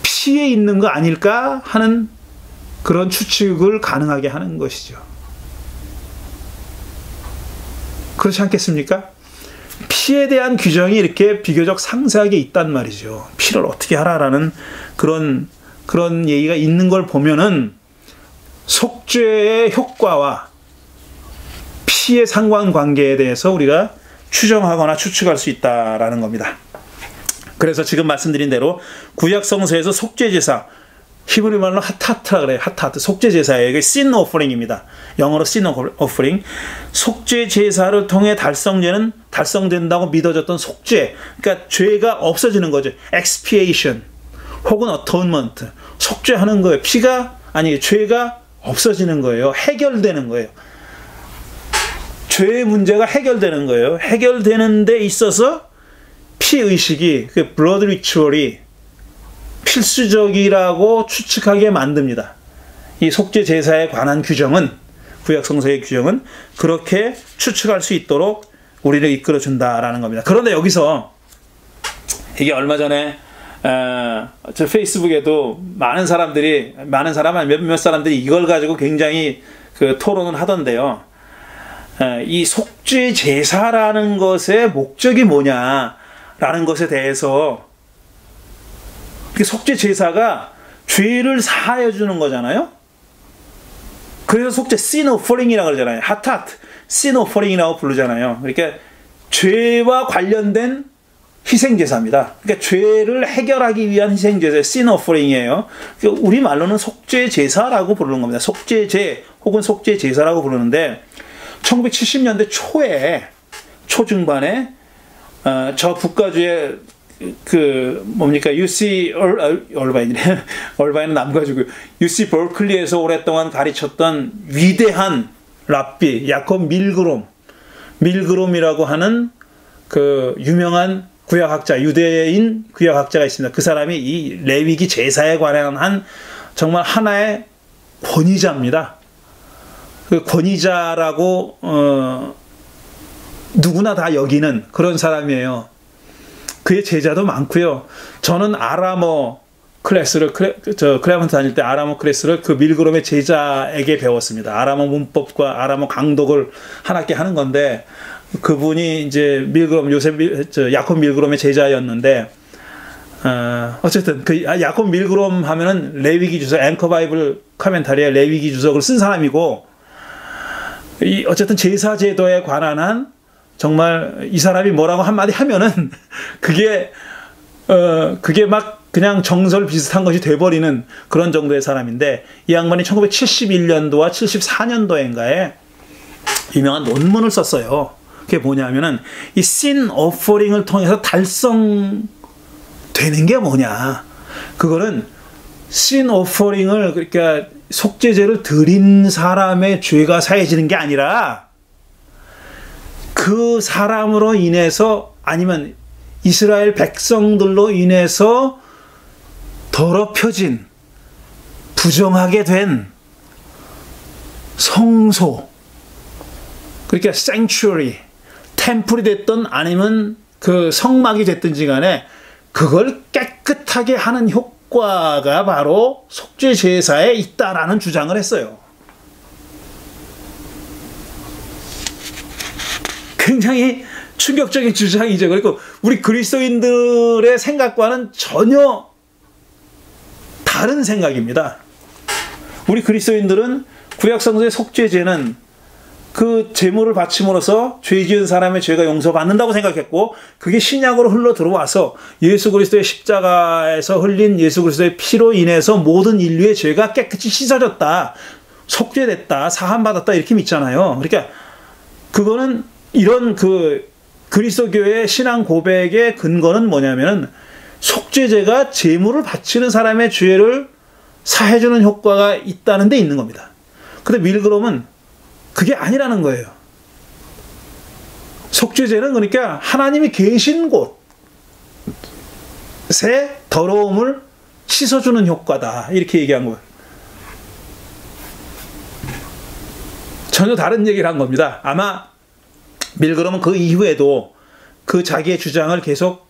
피에 있는 거 아닐까 하는 그런 추측을 가능하게 하는 것이죠. 그렇지 않겠습니까? 피에 대한 규정이 이렇게 비교적 상세하게 있단 말이죠. 피를 어떻게 하라라는 그런 얘기가 있는 걸 보면은 속죄의 효과와 피의 상관관계에 대해서 우리가 추정하거나 추측할 수 있다라는 겁니다. 그래서 지금 말씀드린 대로 구약 성서에서 속죄 제사, 히브리 말로 하타트라 그래요. 하타트, 속죄 제사예요. 이게 sin offering입니다. 영어로 sin offering. 속죄 제사를 통해 달성된다고 믿어졌던 속죄, 그러니까 죄가 없어지는 거죠. expiation 혹은 atonement, 속죄하는 거예요. 죄가 없어지는 거예요. 해결되는 거예요. 죄의 문제가 해결되는 거예요. 해결되는 데 있어서 피의식이, 그 blood ritual이 필수적이라고 추측하게 만듭니다. 이 속죄 제사에 관한 규정은, 구약 성서의 규정은 그렇게 추측할 수 있도록 우리를 이끌어 준다라는 겁니다. 그런데 여기서 이게 얼마 전에 저 페이스북에도 몇몇 사람들이 이걸 가지고 굉장히 그 토론을 하던데요. 이 속죄 제사라는 것의 목적이 뭐냐라는 것에 대해서, 속죄 제사가 죄를 사하여 주는 거잖아요. 그래서 속죄 sin offering이라고 그러잖아요. 하타트, sin offering이라고 부르잖아요. 그러니까 죄와 관련된 희생제사입니다. 그러니까 죄를 해결하기 위한 희생제사, sin offering이에요. 그러니까 우리 말로는 속죄 제사라고 부르는 겁니다. 속죄제 혹은 속죄 제사라고 부르는데 1970년대 초중반에 저 북가주의 UC 얼바인은 남가주고 UC 버클리에서 오랫동안 가르쳤던 위대한 랍비 야콥 밀그롬이라고 하는 그 유명한 구약학자, 유대인 구약학자가 있습니다. 그 사람이 이 레위기 제사에 관한 정말 하나의 권위자입니다. 그 권위자라고 누구나 다 여기는 그런 사람이에요. 그의 제자도 많고요. 저는 아라모 클래스를 클레먼트 다닐 때 아라모 클래스를 그 밀그롬의 제자에게 배웠습니다. 아라모 문법과 아라모 강독을 한 학기 하는 건데, 그분이 이제 야콥 밀그롬의 제자였는데, 어쨌든 그 야콥 밀그롬 하면은 레위기 주석, 앵커 바이블 커멘터리에 레위기 주석을 쓴 사람이고, 어쨌든 제사 제도에 관한 한 정말 이 사람이 뭐라고 한마디 하면은 그게 막 그냥 정설 비슷한 것이 돼버리는 그런 정도의 사람인데, 이 양반이 1971년도와 74년도인가에 유명한 논문을 썼어요. 그게 뭐냐면은 이 sin offering을 통해서 달성되는 게 뭐냐. 그거는 sin offering을, 그러니까 속죄제를 드린 사람의 죄가 사해지는 게 아니라 그 사람으로 인해서, 아니면 이스라엘 백성들로 인해서 더럽혀진, 부정하게 된 성소, 그러니까 sanctuary, 템플이 됐든 아니면 그 성막이 됐든지 간에 그걸 깨끗하게 하는 효과가 바로 속죄 제사에 있다라는 주장을 했어요. 굉장히 충격적인 주장이죠. 그리고 우리 그리스도인들의 생각과는 전혀 다른 생각입니다. 우리 그리스도인들은 구약성서의 속죄제는 그 제물을 바침으로써 죄 지은 사람의 죄가 용서받는다고 생각했고, 그게 신약으로 흘러 들어와서 예수 그리스도의 십자가에서 흘린 예수 그리스도의 피로 인해서 모든 인류의 죄가 깨끗이 씻어졌다, 속죄됐다, 사함받았다, 이렇게 믿잖아요. 그러니까 그거는 이런 그 그리스도교의 신앙 고백의 근거는 뭐냐면은 속죄제가 제물을 바치는 사람의 죄를 사해주는 효과가 있다는 데 있는 겁니다. 근데 밀그롬은 그게 아니라는 거예요. 속죄제는 그러니까 하나님이 계신 곳에 더러움을 씻어주는 효과다, 이렇게 얘기한 거예요. 전혀 다른 얘기를 한 겁니다. 아마 밀그롬은 그 이후에도 그 자기의 주장을 계속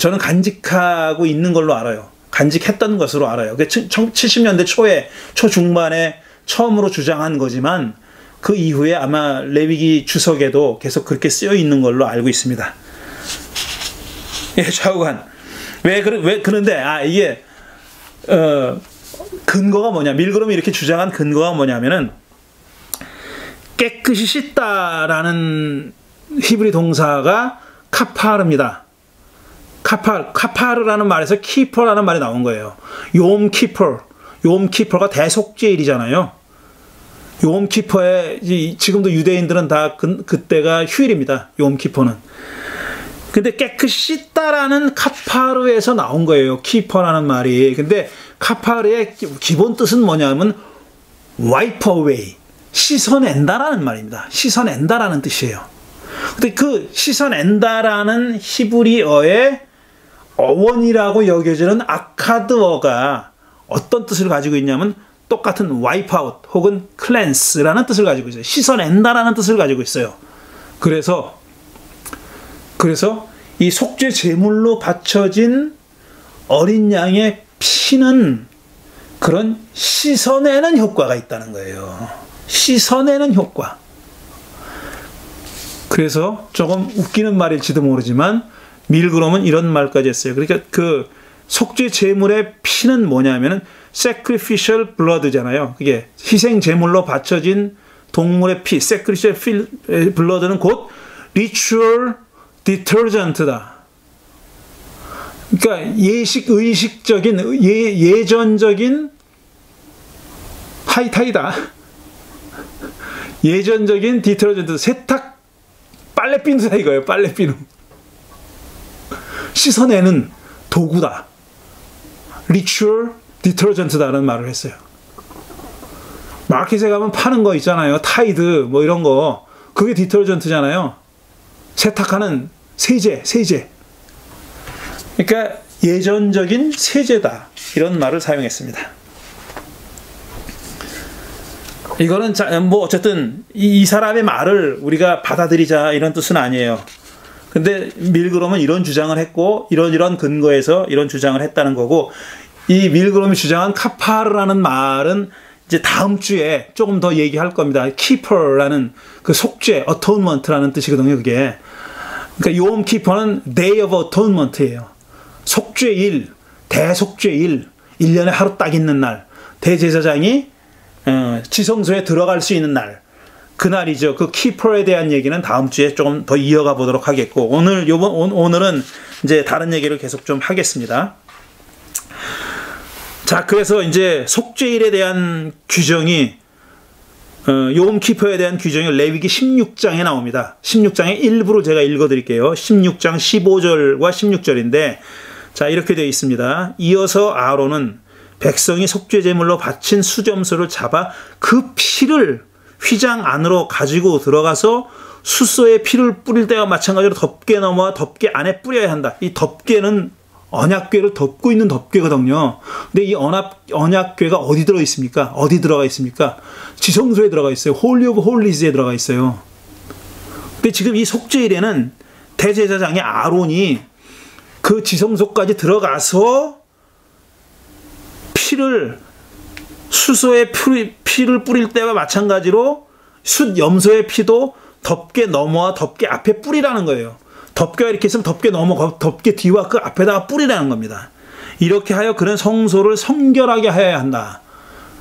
저는 간직하고 있는 걸로 알아요. 간직했던 것으로 알아요. 70년대 초중반에 처음으로 주장한 거지만 그 이후에 아마 레위기 주석에도 계속 그렇게 쓰여 있는 걸로 알고 있습니다. 예, 좌우간. 그런데 이게 근거가 뭐냐? 밀그롬이 이렇게 주장한 근거가 뭐냐면은 깨끗이 씻다라는 히브리 동사가 카파르입니다. 카파르라는 말에서 키퍼라는 말이 나온 거예요. 욤키퍼가 대속죄일이잖아요. 욤키퍼에 지금도 유대인들은 다 그때가 휴일입니다. 욤키퍼는. 근데 깨끗이 씻다라는 카파르에서 나온 거예요. 키퍼라는 말이. 근데 카파르의 기본 뜻은 뭐냐면 wipe away, 씻어낸다라는 말입니다. 씻어낸다라는 뜻이에요. 근데 그 씻어낸다라는 히브리어의 어원이라고 여겨지는 아카드어가 어떤 뜻을 가지고 있냐면 똑같은 wipe out 혹은 cleanse라는 뜻을 가지고 있어요. 씻어낸다라는 뜻을 가지고 있어요. 그래서 이 속죄 제물로 바쳐진 어린 양의 피는 그런 씻어내는 효과가 있다는 거예요. 씻어내는 효과. 그래서 조금 웃기는 말일지도 모르지만 밀그롬은 이런 말까지 했어요. 그러니까 그 속죄 제물의 피는 뭐냐면은 sacrificial blood잖아요. 그게 희생 제물로 바쳐진 동물의 피, sacrificial blood는 곧 ritual detergent다. 그러니까 의식적인 예전적인 하이타이다. 예전적인 디터전트, 세탁 빨래비누다 이거예요. 빨래비누. 씻어내는 도구다. 리추얼 디터전트다라는 말을 했어요. 마켓에 가면 파는 거 있잖아요. 타이드 뭐 이런 거. 그게 디터전트잖아요. 세탁하는 세제. 그러니까 예전적인 세제다, 이런 말을 사용했습니다. 이거는 뭐 어쨌든 이 사람의 말을 우리가 받아들이자 이런 뜻은 아니에요. 근데 밀그롬은 이런 주장을 했고 이런 근거에서 이런 주장을 했다는 거고, 이 밀그롬이 주장한 카파르라는 말은 이제 다음 주에 조금 더 얘기할 겁니다. 키퍼라는 그 속죄, atonement라는 뜻이거든요, 그게. 그러니까 욤 키퍼는 Day of Atonement예요. 속죄일, 대속죄일, 1년에 하루 딱 있는 날, 대제사장이 지성소에 들어갈 수 있는 날, 그날이죠. 그 키퍼에 대한 얘기는 다음 주에 조금 더 이어가 보도록 하겠고, 오늘은 이제 다른 얘기를 계속 좀 하겠습니다. 자, 그래서 이제 속죄일에 대한 규정이 욤 키퍼에 대한 규정이 레위기 16장에 나옵니다. 16장의 일부를 제가 읽어드릴게요. 16장 15절과 16절인데, 자, 이렇게 되어 있습니다. 이어서 아론은 백성이 속죄제물로 바친 수점소를 잡아 그 피를 휘장 안으로 가지고 들어가서 숫소에 피를 뿌릴 때와 마찬가지로 덮개 넘어와 덮개 안에 뿌려야 한다. 이 덮개는 언약궤를 덮고 있는 덮개거든요. 근데 이 언약궤가 어디 들어 있습니까? 어디 들어가 있습니까? 지성소에 들어가 있어요. 홀리 오브 홀리즈에 들어가 있어요. 근데 지금 이 속죄일에는 대제사장의 아론이 그 지성소까지 들어가서 수소에 피를 뿌릴 때와 마찬가지로 숫염소의 피도 덮개 넘어와 덮개 앞에 뿌리라는 거예요. 덮개가 이렇게 있으면 덮개 넘어, 덮개 뒤와 그 앞에다가 뿌리라는 겁니다. 이렇게 하여 그런 성소를 성결하게 하여야 한다.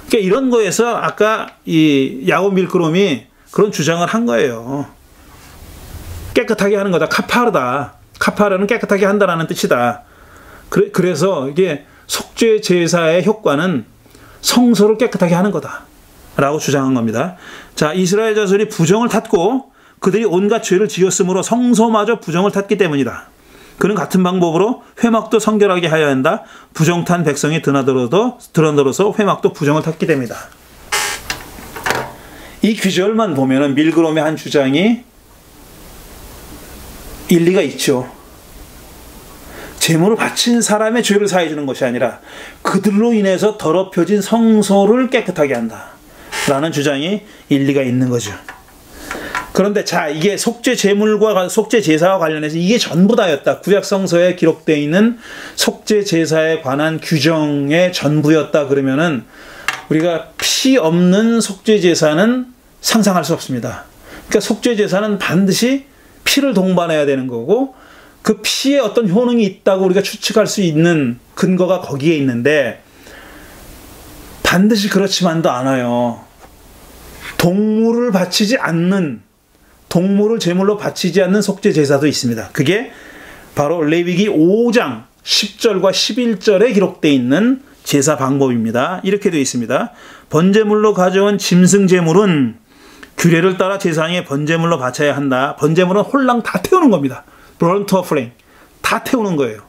그러니까 이런 거에서 아까 이 야곱 밀그롬이 그런 주장을 한 거예요. 깨끗하게 하는 거다. 카파르다. 카파르는 깨끗하게 한다라는 뜻이다. 그래서 이게 속죄 제사의 효과는 성소를 깨끗하게 하는 거다 라고 주장한 겁니다. 자, 이스라엘 자손이 부정을 탔고 그들이 온갖 죄를 지었으므로 성소마저 부정을 탔기 때문이다. 그는 같은 방법으로 회막도 성결하게 하여야 한다. 부정탄 백성이 드나들어서 회막도 부정을 탔기 때문이다. 이 귀절만 보면은 밀그롬의 한 주장이 일리가 있죠. 제물을 바친 사람의 죄를 사해 주는 것이 아니라 그들로 인해서 더럽혀진 성소를 깨끗하게 한다 라는 주장이 일리가 있는 거죠. 그런데 자, 이게 속죄 제물과 속죄 제사와 관련해서 이게 전부 다였다. 구약 성서에 기록되어 있는 속죄 제사에 관한 규정의 전부였다 그러면은 우리가 피 없는 속죄 제사는 상상할 수 없습니다. 그러니까 속죄 제사는 반드시 피를 동반해야 되는 거고 그 피에 어떤 효능이 있다고 우리가 추측할 수 있는 근거가 거기에 있는데 반드시 그렇지만도 않아요. 동물을 제물로 바치지 않는 속죄 제사도 있습니다. 그게 바로 레위기 5장 10절과 11절에 기록되어 있는 제사 방법입니다. 이렇게 되어 있습니다. 번제물로 가져온 짐승 제물은 규례를 따라 제사장의 번제물로 바쳐야 한다. 번제물은 홀랑 다 태우는 겁니다. burnt offering 다 태우는 거예요.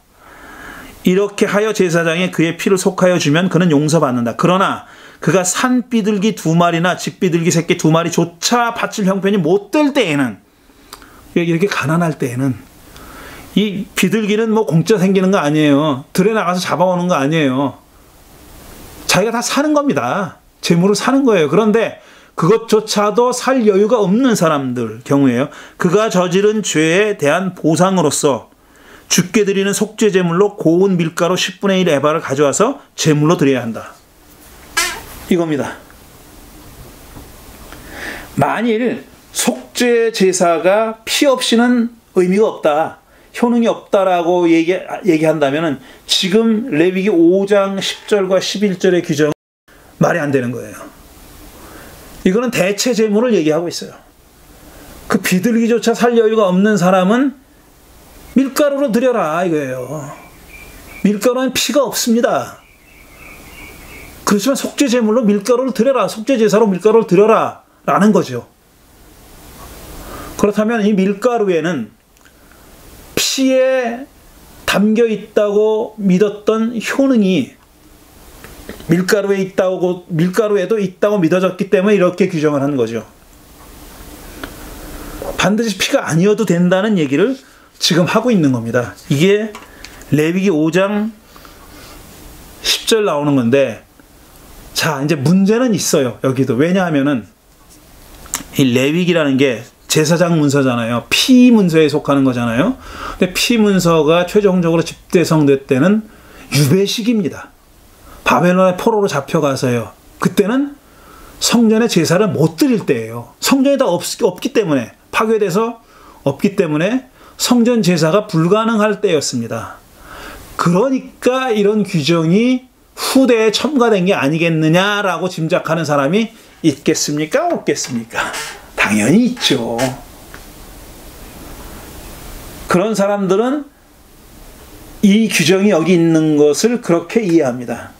이렇게 하여 제사장이 그의 피를 속하여 주면 그는 용서받는다. 그러나 그가 산 비둘기 2마리나 집 비둘기 새끼 2마리조차 바칠 형편이 못 될 때에는, 이렇게 가난할 때에는, 이 비둘기는 뭐 공짜 생기는 거 아니에요. 들에 나가서 잡아오는 거 아니에요. 자기가 다 사는 겁니다. 재물을 사는 거예요. 그런데 그것조차도 살 여유가 없는 사람들 경우에요. 그가 저지른 죄에 대한 보상으로서 주께 드리는 속죄 제물로 고운 밀가루 10분의 1 에바를 가져와서 제물로 드려야 한다. 이겁니다. 만일 속죄 제사가 피 없이는 의미가 없다, 효능이 없다라고 얘기한다면 지금 레위기 5장 10절과 11절의 규정은 말이 안 되는 거예요. 이거는 대체 제물을 얘기하고 있어요. 그 비둘기조차 살 여유가 없는 사람은 밀가루로 드려라 이거예요. 밀가루는 피가 없습니다. 그렇지만 속죄 제물로 밀가루를 드려라, 속죄 제사로 밀가루를 드려라 라는 거죠. 그렇다면 이 밀가루에는 피에 담겨 있다고 믿었던 효능이 밀가루에도 있다고 믿어졌기 때문에 이렇게 규정을 한 거죠. 반드시 피가 아니어도 된다는 얘기를 지금 하고 있는 겁니다. 이게 레위기 5장 10절 나오는 건데, 자, 이제 문제는 있어요. 여기도. 왜냐하면은 이 레위기라는 게 제사장 문서잖아요. 피 문서에 속하는 거잖아요. 근데 피 문서가 최종적으로 집대성될 때는 유배식입니다. 바벨론의 포로로 잡혀가서요. 그때는 성전에 제사를 못 드릴 때예요. 성전이 다 없기 때문에, 파괴돼서 없기 때문에 성전 제사가 불가능할 때였습니다. 그러니까 이런 규정이 후대에 첨가된 게 아니겠느냐라고 짐작하는 사람이 있겠습니까? 없겠습니까? 당연히 있죠. 그런 사람들은 이 규정이 여기 있는 것을 그렇게 이해합니다.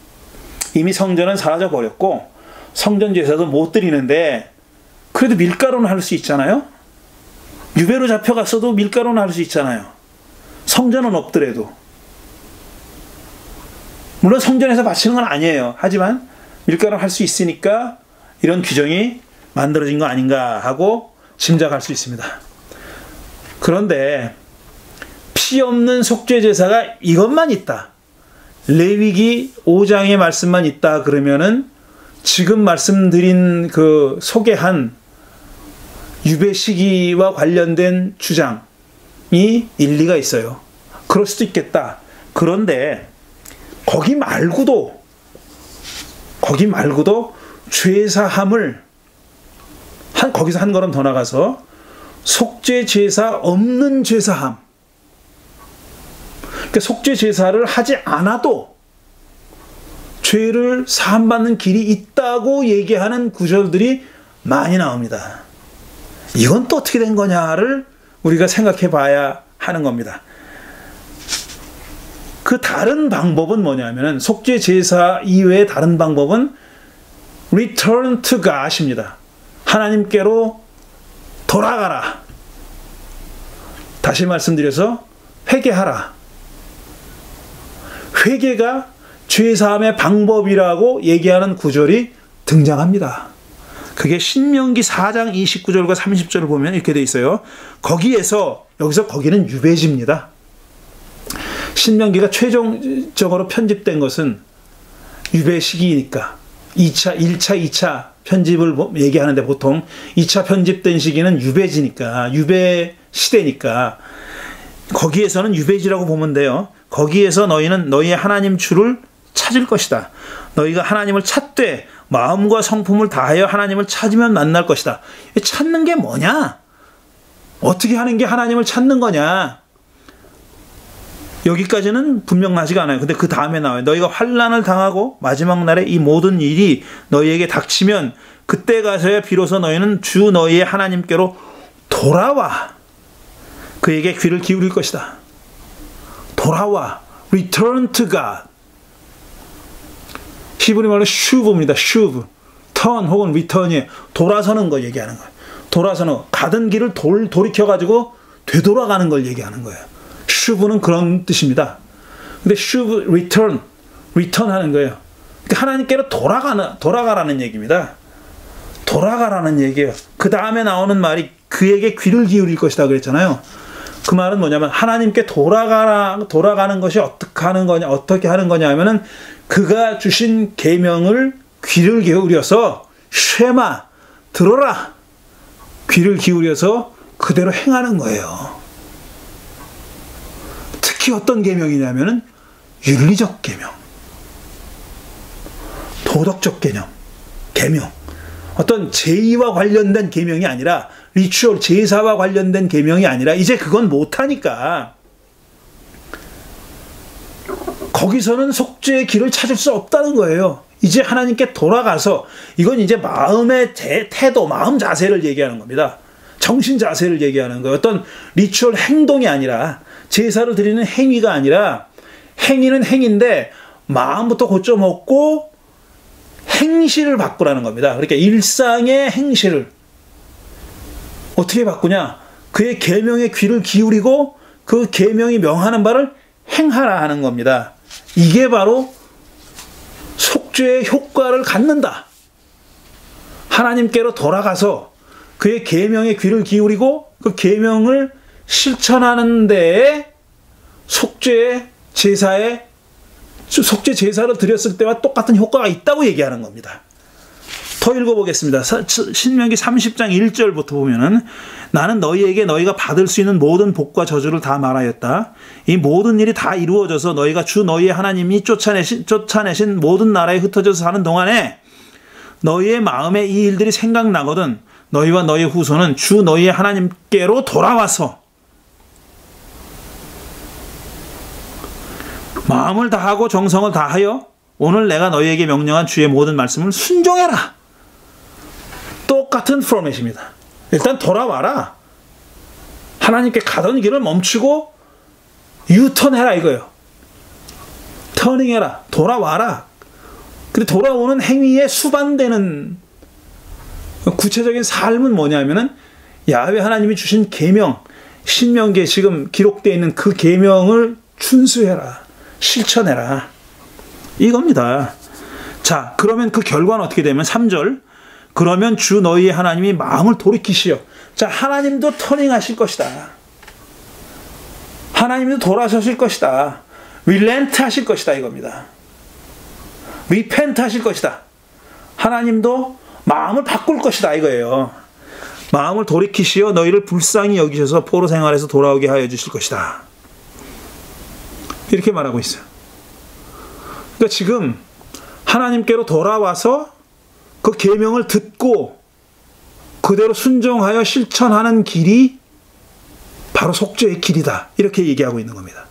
이미 성전은 사라져 버렸고 성전 제사도 못 드리는데 그래도 밀가루는 할 수 있잖아요. 유배로 잡혀갔어도 밀가루는 할 수 있잖아요. 성전은 없더라도. 물론 성전에서 바치는 건 아니에요. 하지만 밀가루 할 수 있으니까 이런 규정이 만들어진 거 아닌가 하고 짐작할 수 있습니다. 그런데 피 없는 속죄 제사가 이것만 있다, 레위기 5장의 말씀만 있다 그러면은 지금 말씀드린 그 소개한 유배 시기와 관련된 주장이 일리가 있어요. 그럴 수도 있겠다. 그런데 거기 말고도 죄사함을 거기서 한 걸음 더 나가서 속죄 제사 없는 죄사함, 그러니까 속죄 제사를 하지 않아도 죄를 사함받는 길이 있다고 얘기하는 구절들이 많이 나옵니다. 이건 또 어떻게 된 거냐를 우리가 생각해 봐야 하는 겁니다. 그 다른 방법은 뭐냐면은 속죄 제사 이외의 다른 방법은 return to God입니다. 하나님께로 돌아가라. 다시 말씀드려서 회개하라. 회개가 죄사함의 방법이라고 얘기하는 구절이 등장합니다. 그게 신명기 4장 29절과 30절을 보면 이렇게 돼 있어요. 여기서 거기는 유배지입니다. 신명기가 최종적으로 편집된 것은 유배 시기니까 1차, 2차 편집을 얘기하는데 보통 2차 편집된 시기는 유배지니까, 유배 시대니까 거기에서는 유배지라고 보면 돼요. 거기에서 너희는 너희의 하나님 주를 찾을 것이다. 너희가 하나님을 찾되 마음과 성품을 다하여 하나님을 찾으면 만날 것이다. 찾는 게 뭐냐? 어떻게 하는 게 하나님을 찾는 거냐? 여기까지는 분명하지가 않아요. 근데 그 다음에 나와요. 너희가 환난을 당하고 마지막 날에 이 모든 일이 너희에게 닥치면 그때 가서야 비로소 너희는 주 너희의 하나님께로 돌아와 그에게 귀를 기울일 것이다. 돌아와. Return to God. 히브리 말로 슈브입니다. 슈브. turn 혹은 return이에요. 돌아서는 걸 얘기하는 거예요. 돌아서는 가던 길을 돌이켜가지고 되돌아가는 걸 얘기하는 거예요. 슈브는 그런 뜻입니다. 근데 슈브, return 하는 거예요. 그러니까 하나님께로 돌아가라는 얘기입니다. 돌아가라는 얘기예요. 그 다음에 나오는 말이 그에게 귀를 기울일 것이다 그랬잖아요. 그 말은 뭐냐면 하나님께 돌아가는 것이 어떻게 하는 거냐 하면은 그가 주신 계명을 귀를 기울여서 쉐마 들어라 귀를 기울여서 그대로 행하는 거예요. 특히 어떤 계명이냐면은 윤리적 계명, 도덕적 계명, 어떤 제의와 관련된 계명이 아니라 리추얼 제사와 관련된 계명이 아니라 이제 그건 못하니까 거기서는 속죄의 길을 찾을 수 없다는 거예요. 이제 하나님께 돌아가서 이건 이제 마음의 태도, 마음 자세를 얘기하는 겁니다. 정신 자세를 얘기하는 거예요. 어떤 리추얼 행동이 아니라 제사를 드리는 행위가 아니라 행위는 행위인데 마음부터 고쳐먹고 행실을 바꾸라는 겁니다. 그러니까 일상의 행실을 어떻게 바꾸냐? 그의 계명에 귀를 기울이고 그 계명이 명하는 바를 행하라 하는 겁니다. 이게 바로 속죄의 효과를 갖는다. 하나님께로 돌아가서 그의 계명에 귀를 기울이고 그 계명을 실천하는 데에 속죄 제사를 드렸을 때와 똑같은 효과가 있다고 얘기하는 겁니다. 더 읽어보겠습니다. 신명기 30장 1절부터 보면은 나는 너희에게 너희가 받을 수 있는 모든 복과 저주를 다 말하였다. 이 모든 일이 다 이루어져서 너희가 주 너희의 하나님이 쫓아내신 모든 나라에 흩어져서 사는 동안에 너희의 마음에 이 일들이 생각나거든 너희와 너희의 후손은 주 너희의 하나님께로 돌아와서 마음을 다하고 정성을 다하여 오늘 내가 너희에게 명령한 주의 모든 말씀을 순종해라. 똑같은 포맷입니다. 일단 돌아와라. 하나님께 가던 길을 멈추고 유턴해라 이거예요. 터닝해라. 돌아와라. 근데 돌아오는 행위에 수반되는 구체적인 삶은 뭐냐면은 야훼 하나님이 주신 계명, 신명기에 지금 기록되어 있는 그 계명을 준수해라. 실천해라. 이겁니다. 자, 그러면 그 결과는 어떻게 되면 3절 그러면 주 너희의 하나님이 마음을 돌이키시어. 자, 하나님도 터닝하실 것이다. 하나님도 돌아서실 것이다. relent 하실 것이다 이겁니다. repent 하실 것이다. 하나님도 마음을 바꿀 것이다 이거예요. 마음을 돌이키시어 너희를 불쌍히 여기셔서 포로 생활에서 돌아오게 하여 주실 것이다. 이렇게 말하고 있어요. 그러니까 지금 하나님께로 돌아와서 그 계명을 듣고 그대로 순종하여 실천하는 길이 바로 속죄의 길이다. 이렇게 얘기하고 있는 겁니다.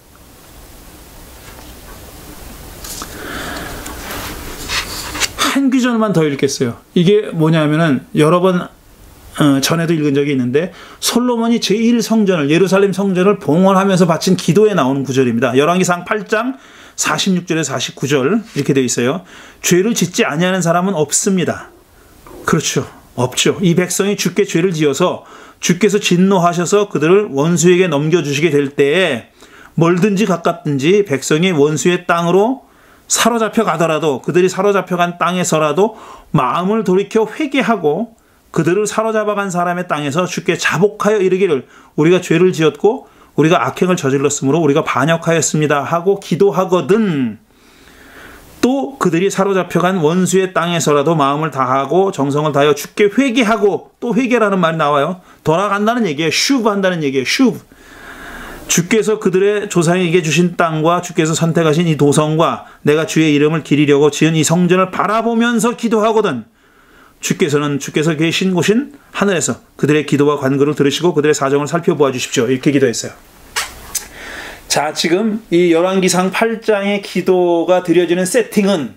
한 귀절만 더 읽겠어요. 이게 뭐냐면은 여러 번 전에도 읽은 적이 있는데 솔로몬이 제1성전을 예루살렘 성전을 봉헌하면서 바친 기도에 나오는 구절입니다. 열왕기상 8장 46절에서 49절 이렇게 되어 있어요. 죄를 짓지 아니하는 사람은 없습니다. 그렇죠. 없죠. 이 백성이 주께 죄를 지어서 주께서 진노하셔서 그들을 원수에게 넘겨주시게 될 때에 멀든지 가깝든지 백성이 원수의 땅으로 사로잡혀 가더라도 그들이 사로잡혀간 땅에서라도 마음을 돌이켜 회개하고 그들을 사로잡아간 사람의 땅에서 주께 자복하여 이르기를 우리가 죄를 지었고 우리가 악행을 저질렀으므로 우리가 반역하였습니다 하고 기도하거든 또 그들이 사로잡혀간 원수의 땅에서라도 마음을 다하고 정성을 다하여 주께 회개하고 또 회개라는 말이 나와요. 돌아간다는 얘기예요. 슈브 한다는 얘기예요. 슈브. 주께서 그들의 조상에게 주신 땅과 주께서 선택하신 이 도성과 내가 주의 이름을 기리려고 지은 이 성전을 바라보면서 기도하거든 주께서 계신 곳인 하늘에서 그들의 기도와 간구를 들으시고 그들의 사정을 살펴보아 주십시오. 이렇게 기도했어요. 자, 지금 이 열왕기상 8장의 기도가 드려지는 세팅은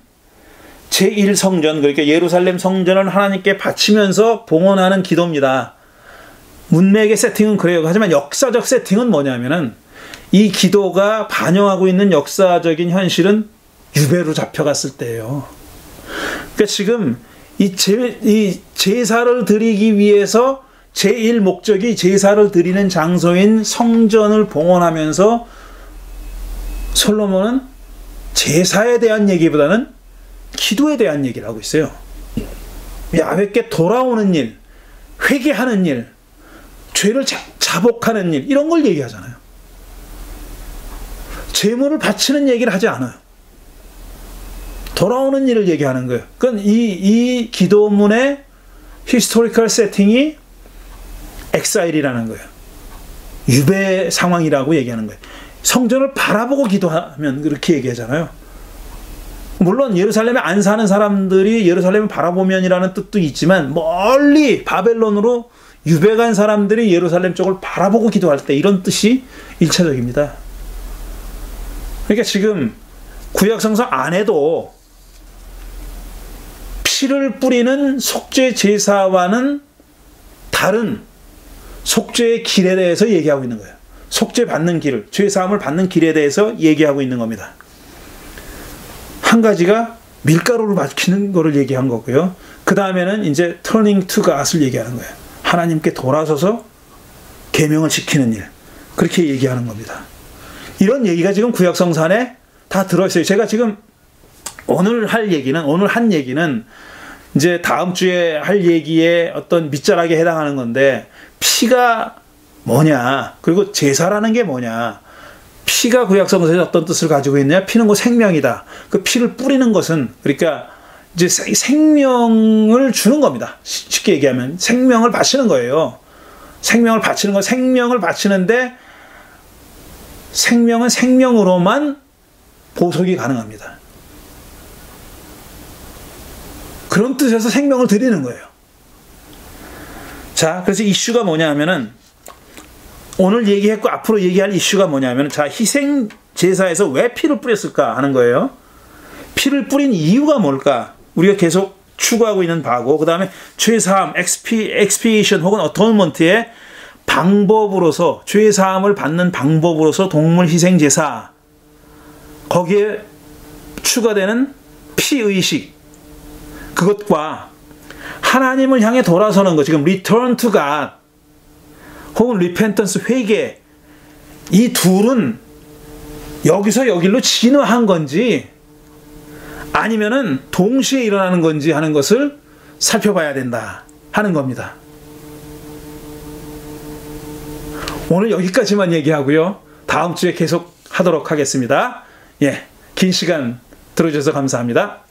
제1성전, 그러니까 예루살렘 성전을 하나님께 바치면서 봉헌하는 기도입니다. 문맥의 세팅은 그래요. 하지만 역사적 세팅은 뭐냐면은 이 기도가 반영하고 있는 역사적인 현실은 유배로 잡혀갔을 때예요. 그러니까 지금 이 제사를 드리기 위해서 제1 목적이 제사를 드리는 장소인 성전을 봉헌하면서 솔로몬은 제사에 대한 얘기보다는 기도에 대한 얘기를 하고 있어요. 야훼께 돌아오는 일, 회개하는 일, 죄를 자복하는 일 이런 걸 얘기하잖아요. 제물을 바치는 얘기를 하지 않아요. 돌아오는 일을 얘기하는 거예요. 그건 이 기도문의 히스토리컬 세팅이 엑사일이라는 거예요. 유배 상황이라고 얘기하는 거예요. 성전을 바라보고 기도하면 그렇게 얘기하잖아요. 물론 예루살렘에 안 사는 사람들이 예루살렘을 바라보면이라는 뜻도 있지만 멀리 바벨론으로 유배 간 사람들이 예루살렘 쪽을 바라보고 기도할 때 이런 뜻이 1차적입니다. 그러니까 지금 구약성서 안에도 피를 뿌리는 속죄 제사와는 다른 속죄의 길에 대해서 얘기하고 있는 거예요. 속죄 받는 길을, 죄사함을 받는 길에 대해서 얘기하고 있는 겁니다. 한 가지가 밀가루를 밝히는 거를 얘기한 거고요. 그 다음에는 이제 turning to God을 얘기하는 거예요. 하나님께 돌아서서 계명을 지키는 일. 그렇게 얘기하는 겁니다. 이런 얘기가 지금 구약성서 안에 다 들어있어요. 제가 지금 오늘 한 얘기는 이제 다음 주에 할 얘기에 어떤 밑자락에 해당하는 건데 피가 뭐냐, 그리고 제사라는 게 뭐냐, 피가 구약성서에 어떤 뜻을 가지고 있느냐, 피는 곧 생명이다. 그 피를 뿌리는 것은 그러니까 이제 생명을 주는 겁니다. 쉽게 얘기하면 생명을 바치는 거예요. 생명을 바치는 거, 생명을 바치는데 생명은 생명으로만 보석이 가능합니다. 그런 뜻에서 생명을 드리는 거예요. 자, 그래서 이슈가 뭐냐 하면은 오늘 얘기했고 앞으로 얘기할 이슈가 뭐냐 하면은 자, 희생 제사에서 왜 피를 뿌렸을까 하는 거예요. 피를 뿌린 이유가 뭘까? 우리가 계속 추구하고 있는 바고, 그 다음에 죄사함, expiation 혹은 어토먼트의 방법으로서, 죄사함을 받는 방법으로서 동물 희생 제사, 거기에 추가되는 피의식, 그것과 하나님을 향해 돌아서는 것, 지금 return to God 혹은 repentance, 회개, 이 둘은 여기서 여기로 진화한 건지 아니면은 동시에 일어나는 건지 하는 것을 살펴봐야 된다 하는 겁니다. 오늘 여기까지만 얘기하고요. 다음 주에 계속 하도록 하겠습니다. 긴 시간 들어주셔서 감사합니다.